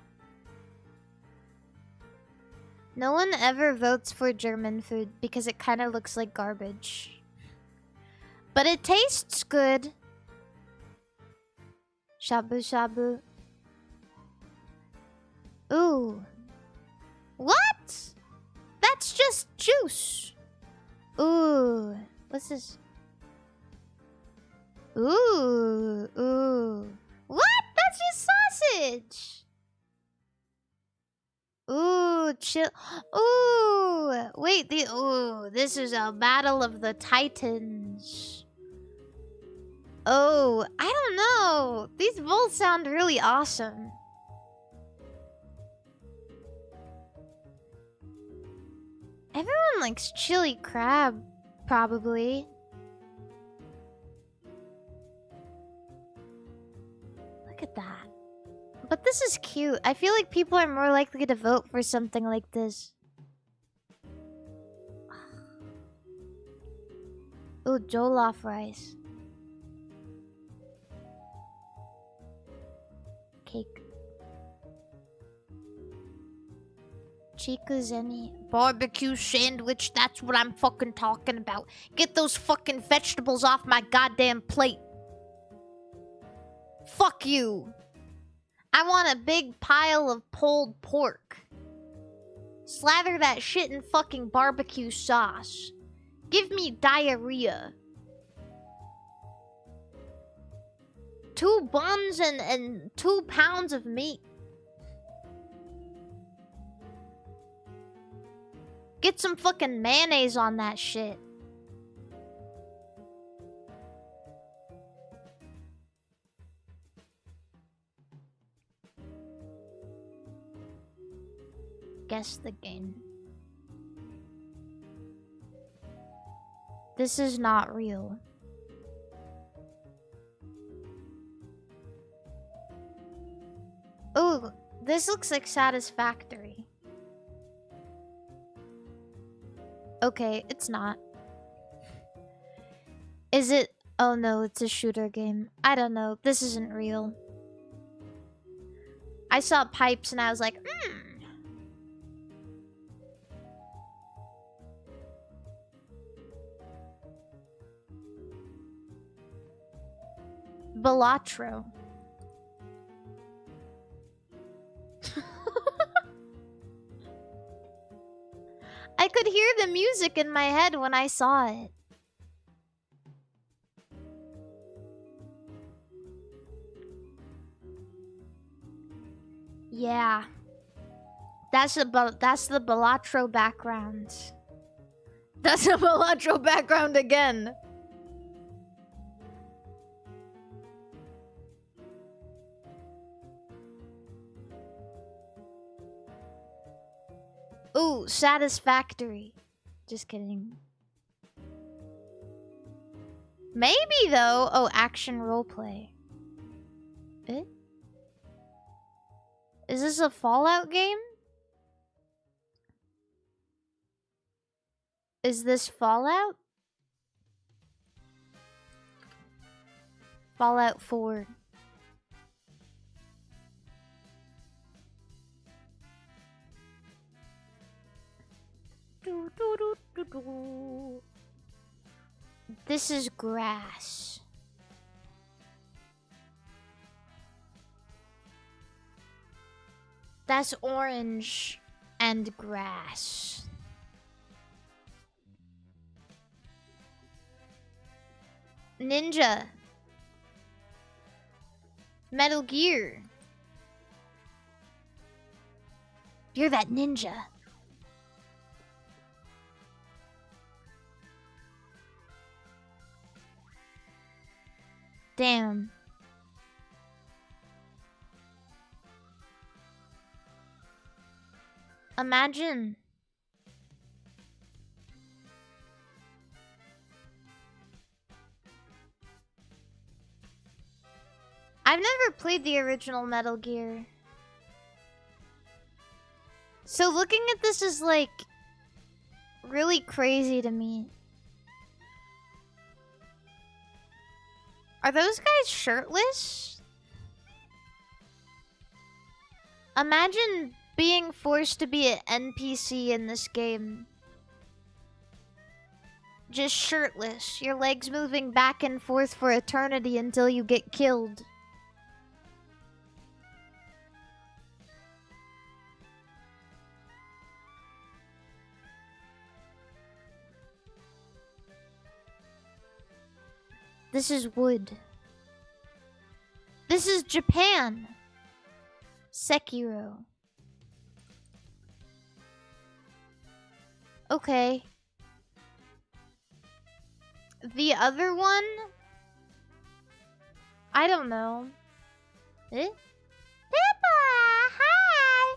No one ever votes for German food because it kind of looks like garbage. But it tastes good. Shabu shabu. Ooh. What? That's just juice. Ooh. What's this? Ooh. Ooh. What? That's just sausage. Ooh, chill. Ooh. Wait, ooh, this is a battle of the titans. Oh, I don't know. These both sound really awesome. Everyone likes chili crab, probably. Look at that. But this is cute. I feel like people are more likely to vote for something like this. Ooh, jollof rice. Cake. Chikuzeni. Barbecue sandwich, that's what I'm fucking talking about. Get those fucking vegetables off my goddamn plate. Fuck you. I want a big pile of pulled pork. Slather that shit in fucking barbecue sauce. Give me diarrhea. 2 buns and 2 pounds of meat. Get some fucking mayonnaise on that shit. Guess the game. This is not real. Ooh, this looks like satisfactory. Okay, it's not. Is it? Oh no, it's a shooter game. I don't know. This isn't real. I saw pipes and I was like, Balatro. I could hear the music in my head when I saw it. Yeah. That's the Balatro background. That's the Balatro background again. Ooh, satisfactory. Just kidding. Maybe though. Oh, action roleplay. Eh? Is this a Fallout game? Is this Fallout? Fallout 4. This is grass. That's orange and grass. Ninja. Metal Gear. You're that ninja. Damn. Imagine. I've never played the original Metal Gear. So looking at this is like really crazy to me. Are those guys shirtless? Imagine being forced to be an NPC in this game. Just shirtless. Your legs moving back and forth for eternity until you get killed. This is wood. This is Japan. Sekiro. Okay. The other one? I don't know. Eh? Pippa! Hi!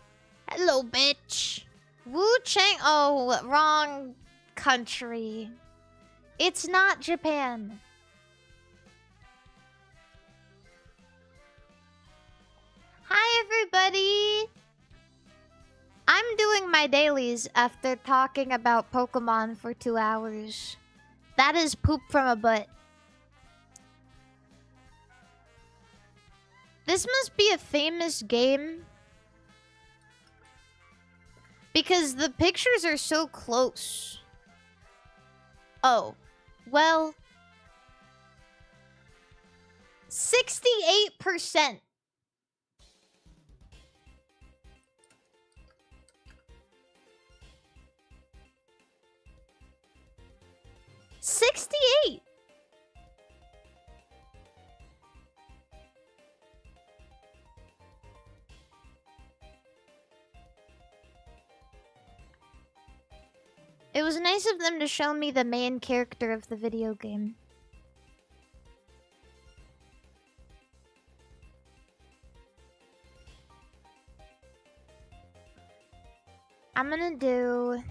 Hello, bitch. Wu Chang. Oh, wrong country. It's not Japan. Hi, everybody! I'm doing my dailies after talking about Pokemon for 2 hours. That is poop from a butt. This must be a famous game. Because the pictures are so close. Oh. Well. 68%. 68. It was nice of them to show me the main character of the video game. I'm gonna do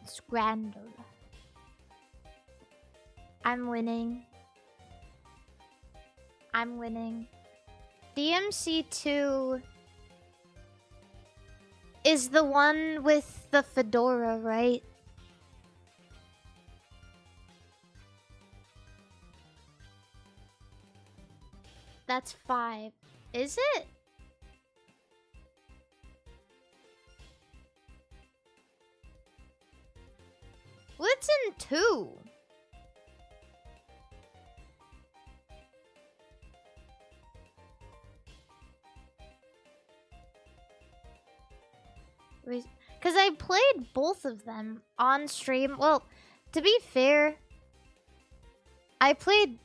Scrandle. I'm winning. I'm winning. DMC2 is the one with the fedora, right? That's 5. Is it? What's in 2? Because I played both of them on stream. Well, to be fair, I played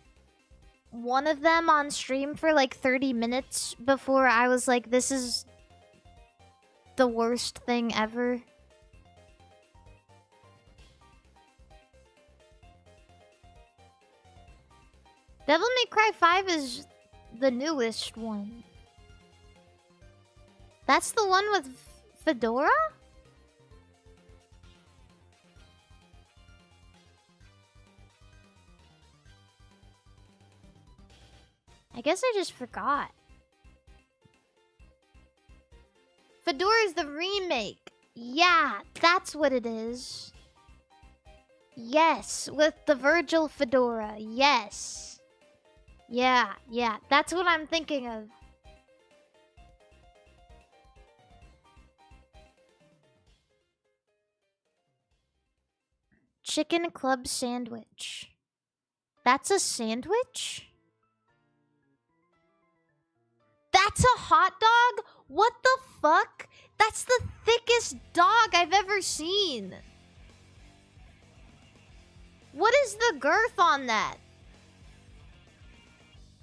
one of them on stream for like 30 minutes before I was like, this is the worst thing ever. Devil May Cry 5 is the newest one. That's the one with fedora? I guess I just forgot. Fedora is the remake. Yeah, that's what it is. Yes, with the Virgil fedora. Yes. Yeah, that's what I'm thinking of. Chicken club sandwich. That's a sandwich? That's a hot dog? What the fuck? That's the thickest dog I've ever seen. What is the girth on that?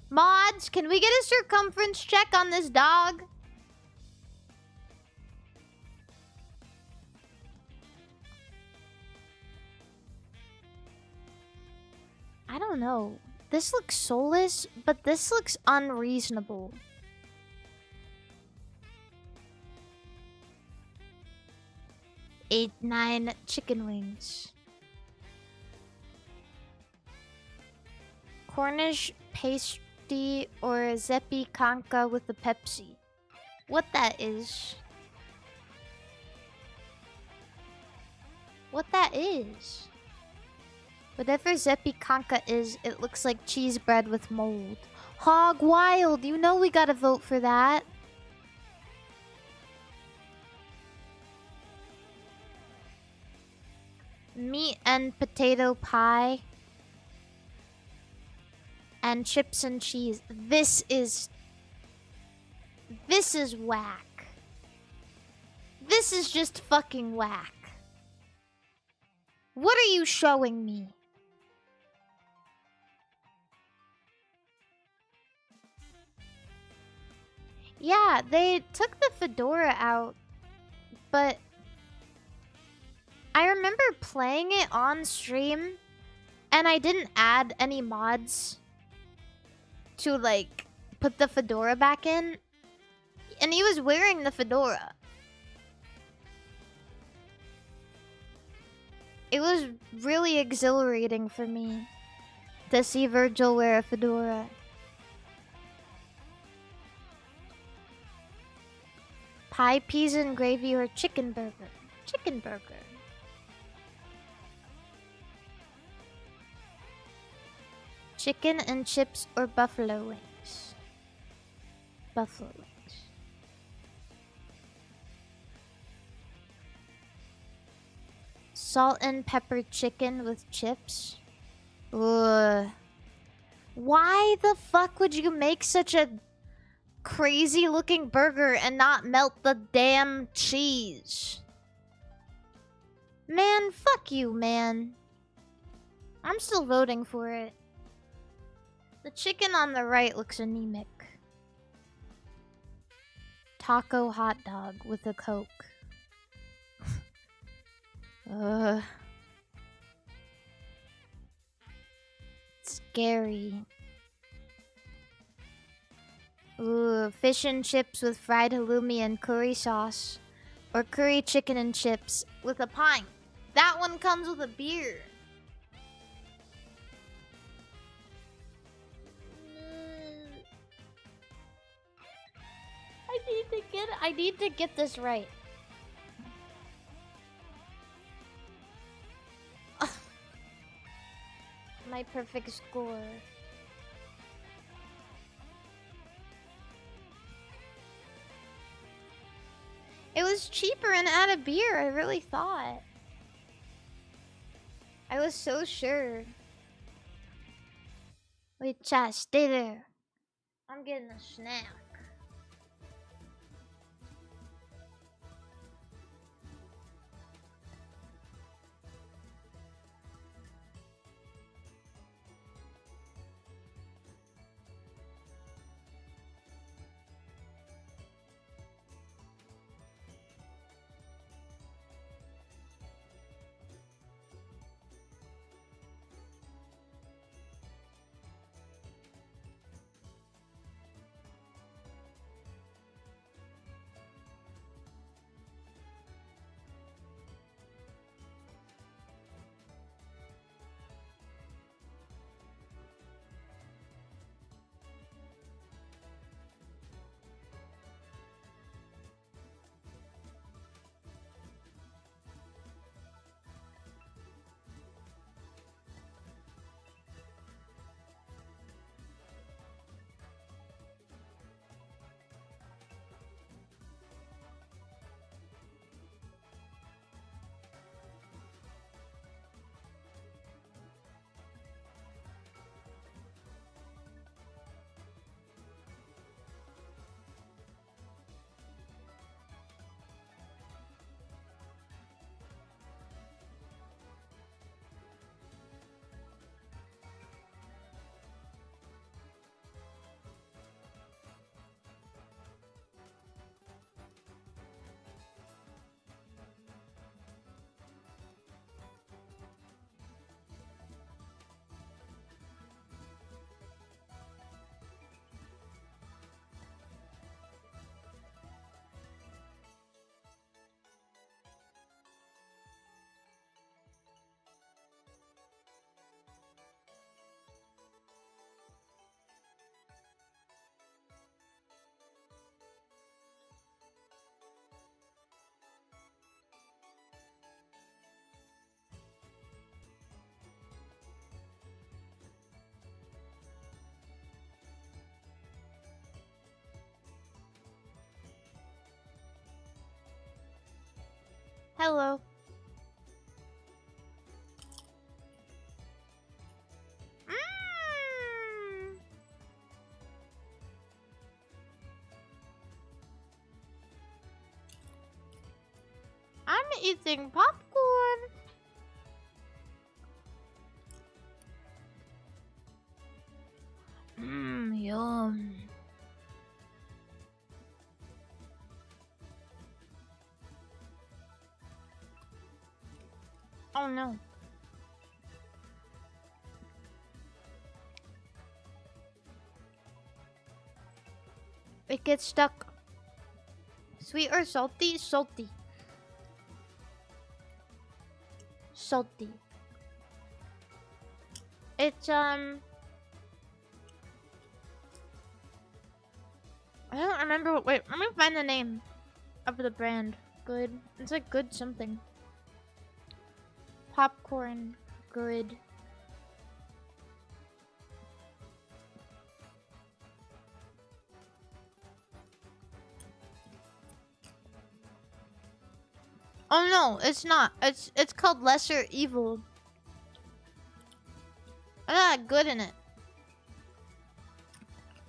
Mods, can we get a circumference check on this dog? I don't know. This looks soulless, but this looks unreasonable. 8-9 chicken wings. Cornish pasty or Zeppi Kanka with a Pepsi. What that is? What that is? Whatever Zeppi Kanka is, it looks like cheese bread with mold. Hog Wild, you know we gotta vote for that. Meat and potato pie. And chips and cheese. This is whack. This is just fucking whack. What are you showing me? Yeah, they took the fedora out, but I remember playing it on stream and I didn't add any mods to like put the fedora back in, and he was wearing the fedora. It was really exhilarating for me to see Virgil wear a fedora. Pie, peas, and gravy or chicken burger? Chicken burger. Chicken and chips or buffalo wings? Buffalo wings. Salt and pepper chicken with chips? Ugh. Why the fuck would you make such a crazy looking burger and not melt the damn cheese? Man, fuck you, man. I'm still voting for it. The chicken on the right looks anemic. Taco hot dog with a Coke. Scary. Ooh, fish and chips with fried halloumi and curry sauce. Or curry chicken and chips with a pint. That one comes with a beer. I need to get this right. My perfect score. It was cheaper and had a beer, I really thought. I was so sure. Wait, chat, stay there. I'm getting a snack. Hello. Mm. I'm eating popcorn. Yum. Oh no. It gets stuck. Sweet or salty? Salty. Salty. It's I don't remember what. Wait, let me find the name of the brand. Good. It's like good something. Popcorn. Good. Oh no, it's not. It's called Lesser Evil. It's not good in it.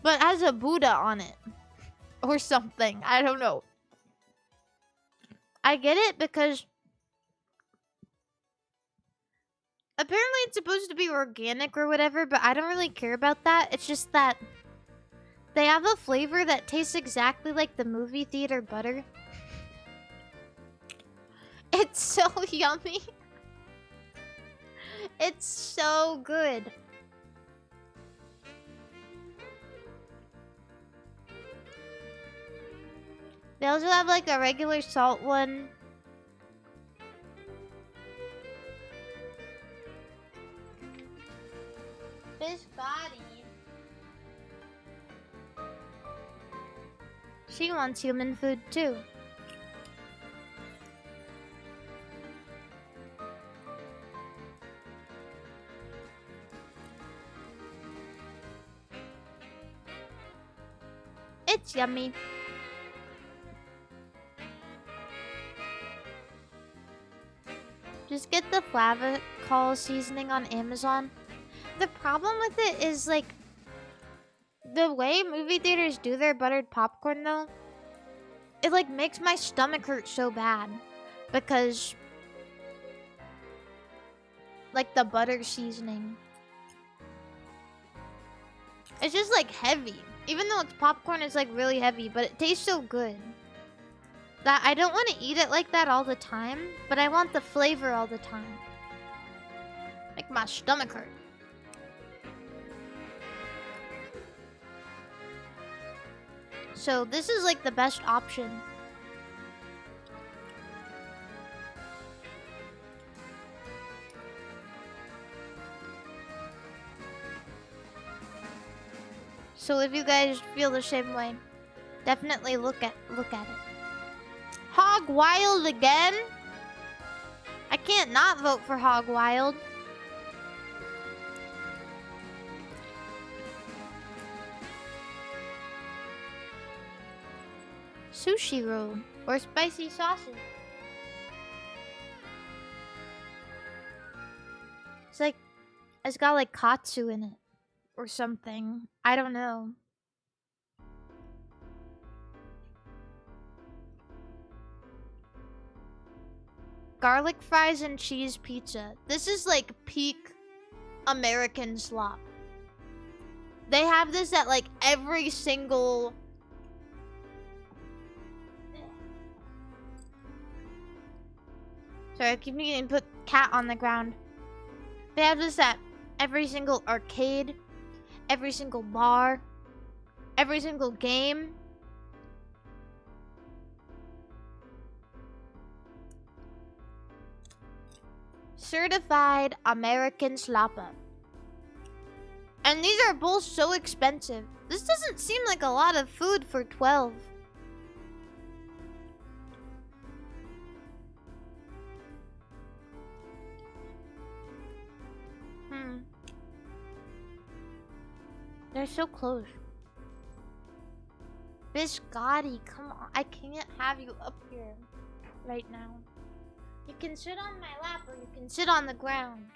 But it has a Buddha on it. Or something. I don't know. I get it because apparently it's supposed to be organic or whatever, but I don't really care about that. It's just that they have a flavor that tastes exactly like the movie theater butter. It's so yummy. It's so good. They also have like a regular salt one. Biscotti. She wants human food too. It's yummy. Just get the Flavacol seasoning on Amazon. The problem with it is like the way movie theaters do their buttered popcorn though, it like makes my stomach hurt so bad because like the butter seasoning. It's just like heavy. Even though it's popcorn, it's like really heavy, but it tastes so good. That I don't want to eat it like that all the time, but I want the flavor all the time. Make my stomach hurt. So this is like the best option. So if you guys feel the same way, definitely look at it. Hog Wild again? I can't not vote for Hog Wild. Sushi roll or spicy sausage. It's like it's got like katsu in it or something. I don't know. Garlic fries and cheese pizza. This is like peak American slop. They have this at like every single... Sorry, I keep needing to put cat on the ground. They have this at every single arcade, every single bar, every single game. Certified American Slappa. And these are both so expensive. This doesn't seem like a lot of food for 12. They're so close. Biscotti, come on. I can't have you up here right now. You can sit on my lap or you can sit on the ground.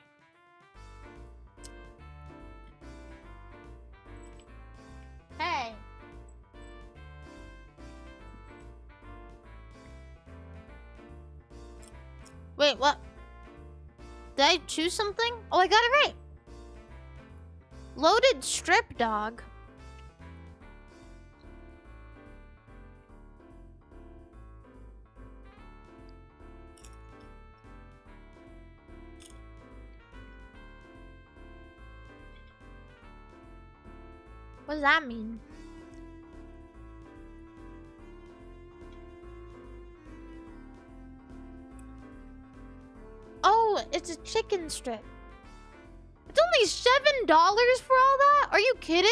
Hey. Wait, what? Did I choose something? Oh, I got it right. Loaded strip dog. What does that mean? Oh, it's a chicken strip. It's only $7 for all that? Are you kidding?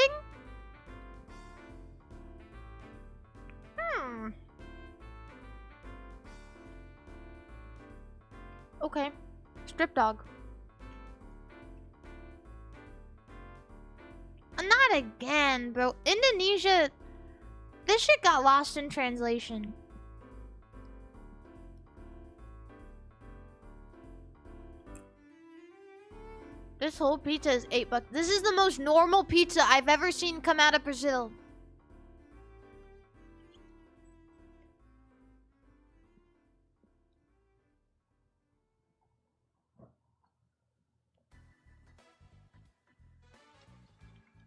Okay. Strip dog. Not again, bro. Indonesia. This shit got lost in translation. This whole pizza is $8. This is the most normal pizza I've ever seen come out of Brazil.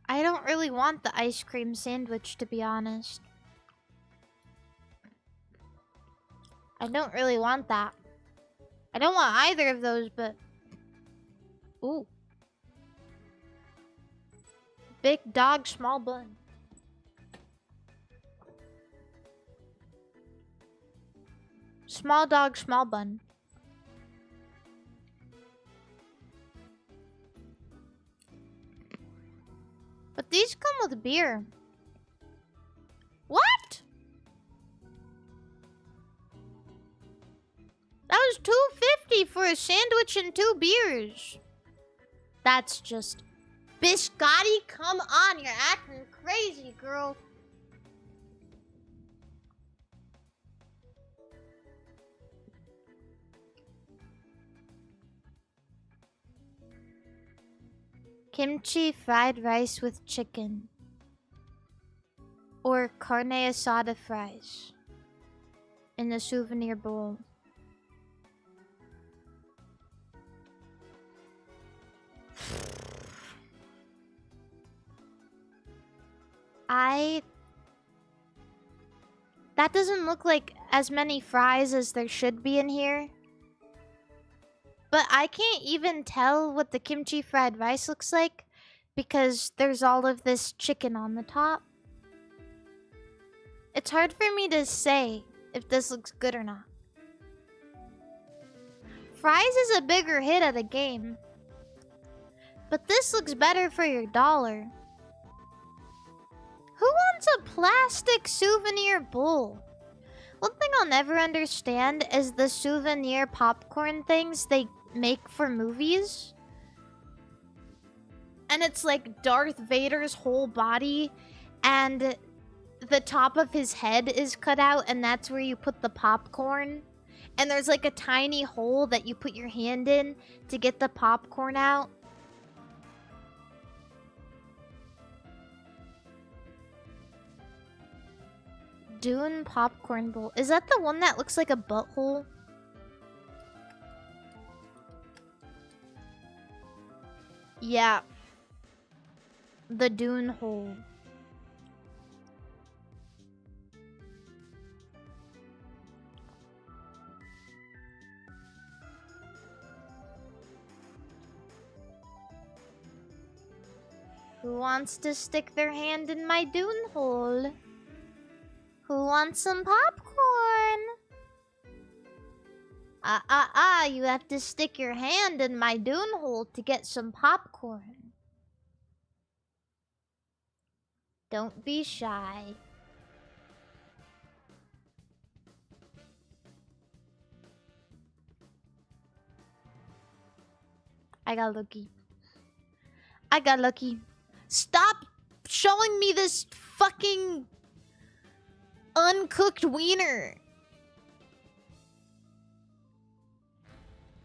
I don't really want the ice cream sandwich, to be honest. I don't really want that. I don't want either of those, but... Ooh. Big dog, small bun. Small dog, small bun. But these come with beer. What? That was $2.50 for a sandwich and 2 beers. That's just... Biscotti, come on, you're acting crazy, girl. Kimchi fried rice with chicken. Or carne asada fries. In a souvenir bowl. That doesn't look like as many fries as there should be in here. But I can't even tell what the kimchi fried rice looks like because there's all of this chicken on the top. It's hard for me to say if this looks good or not. Fries is a bigger hit at a game. But this looks better for your $1. Who wants a plastic souvenir bowl? One thing I'll never understand is the souvenir popcorn things they make for movies. And it's like Darth Vader's whole body and the top of his head is cut out and that's where you put the popcorn. And there's like a tiny hole that you put your hand in to get the popcorn out. Dune popcorn bowl. Is that the one that looks like a butthole? Yeah. The Dune hole. Who wants to stick their hand in my Dune hole? Who wants some popcorn? You have to stick your hand in my Dune hole to get some popcorn. Don't be shy. I got lucky. I got lucky. Stop showing me this fucking uncooked wiener.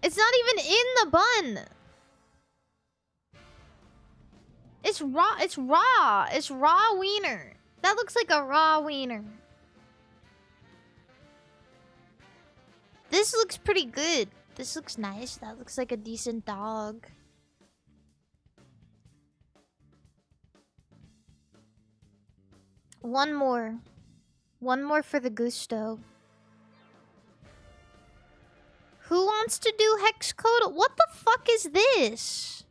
It's not even in the bun. It's raw. It's raw. It's raw wiener. That looks like a raw wiener. This looks pretty good. This looks nice. That looks like a decent dog. One more. One more for the gusto. Who wants to do hex code? What the fuck is this?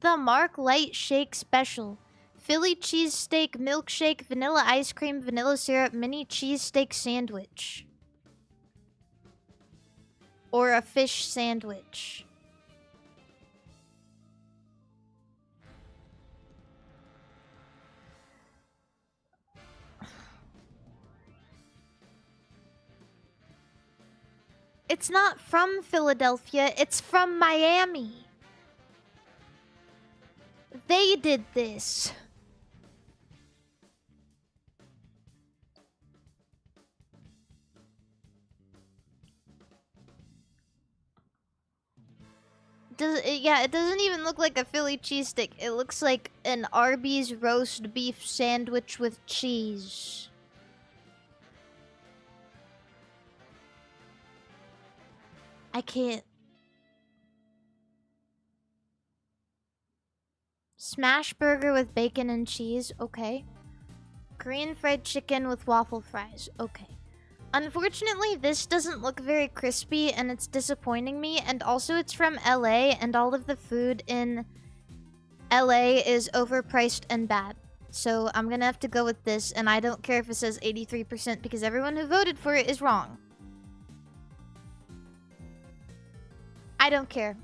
The Mark Light Shake Special. Philly cheesesteak, milkshake, vanilla ice cream, vanilla syrup, mini cheesesteak sandwich. Or a fish sandwich. It's not from Philadelphia, it's from Miami. They did this. Yeah, it doesn't even look like a Philly cheesesteak. It looks like an Arby's roast beef sandwich with cheese. I can't. Smash burger with bacon and cheese. Okay. Korean fried chicken with waffle fries. Okay. Unfortunately, this doesn't look very crispy and it's disappointing me. And also it's from LA and all of the food in LA is overpriced and bad. So I'm gonna have to go with this, and I don't care if it says 83% because everyone who voted for it is wrong. I don't care.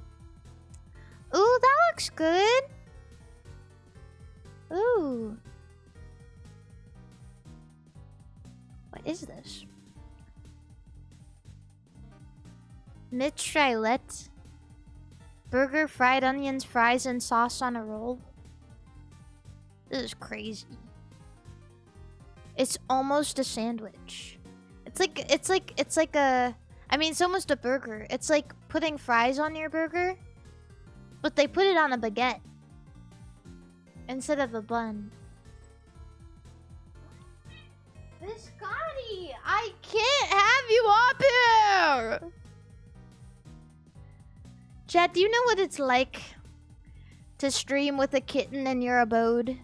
Ooh, that looks good. Ooh. What is this? Mitraillette. Burger, fried onions, fries, and sauce on a roll. This is crazy. It's almost a sandwich. It's like a... I mean, it's almost a burger. It's like putting fries on your burger, but they put it on a baguette instead of a bun. Biscotti, I can't have you up here! Chat, do you know what it's like to stream with a kitten in your abode?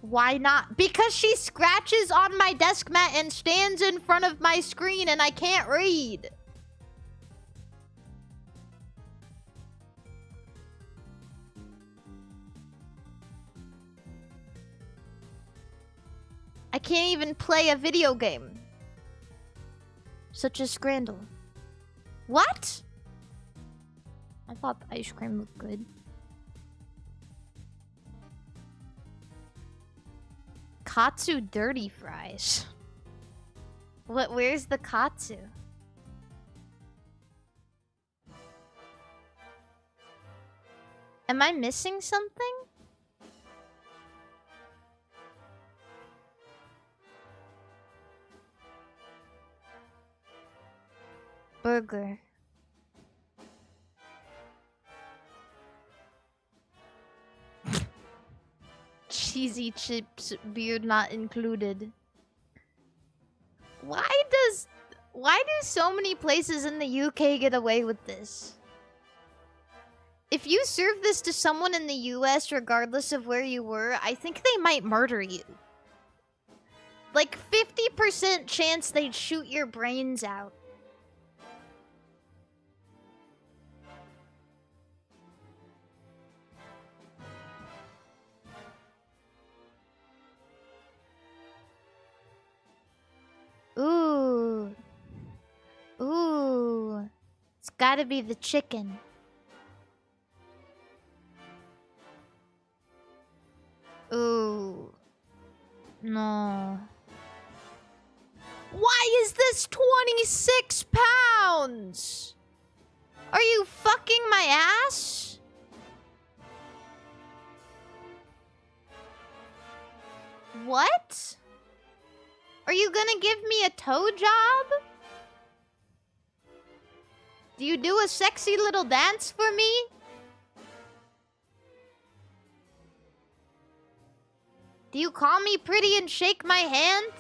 Why not? Because she scratches on my desk mat and stands in front of my screen and I can't read. I can't even play a video game. Such as Scrandle. What? I thought the ice cream looked good. Katsu dirty fries. What? Where's the katsu? Am I missing something? Burger. Cheesy chips, beard not included. Why do so many places in the UK get away with this? If you serve this to someone in the US, regardless of where you were, I think they might murder you. Like 50% chance they'd shoot your brains out. Ooh. Ooh. It's gotta be the chicken. Ooh. No. Why is this 26 pounds? Are you fucking my ass? What? Are you gonna give me a toe job? Do you do a sexy little dance for me? Do you call me pretty and shake my hand?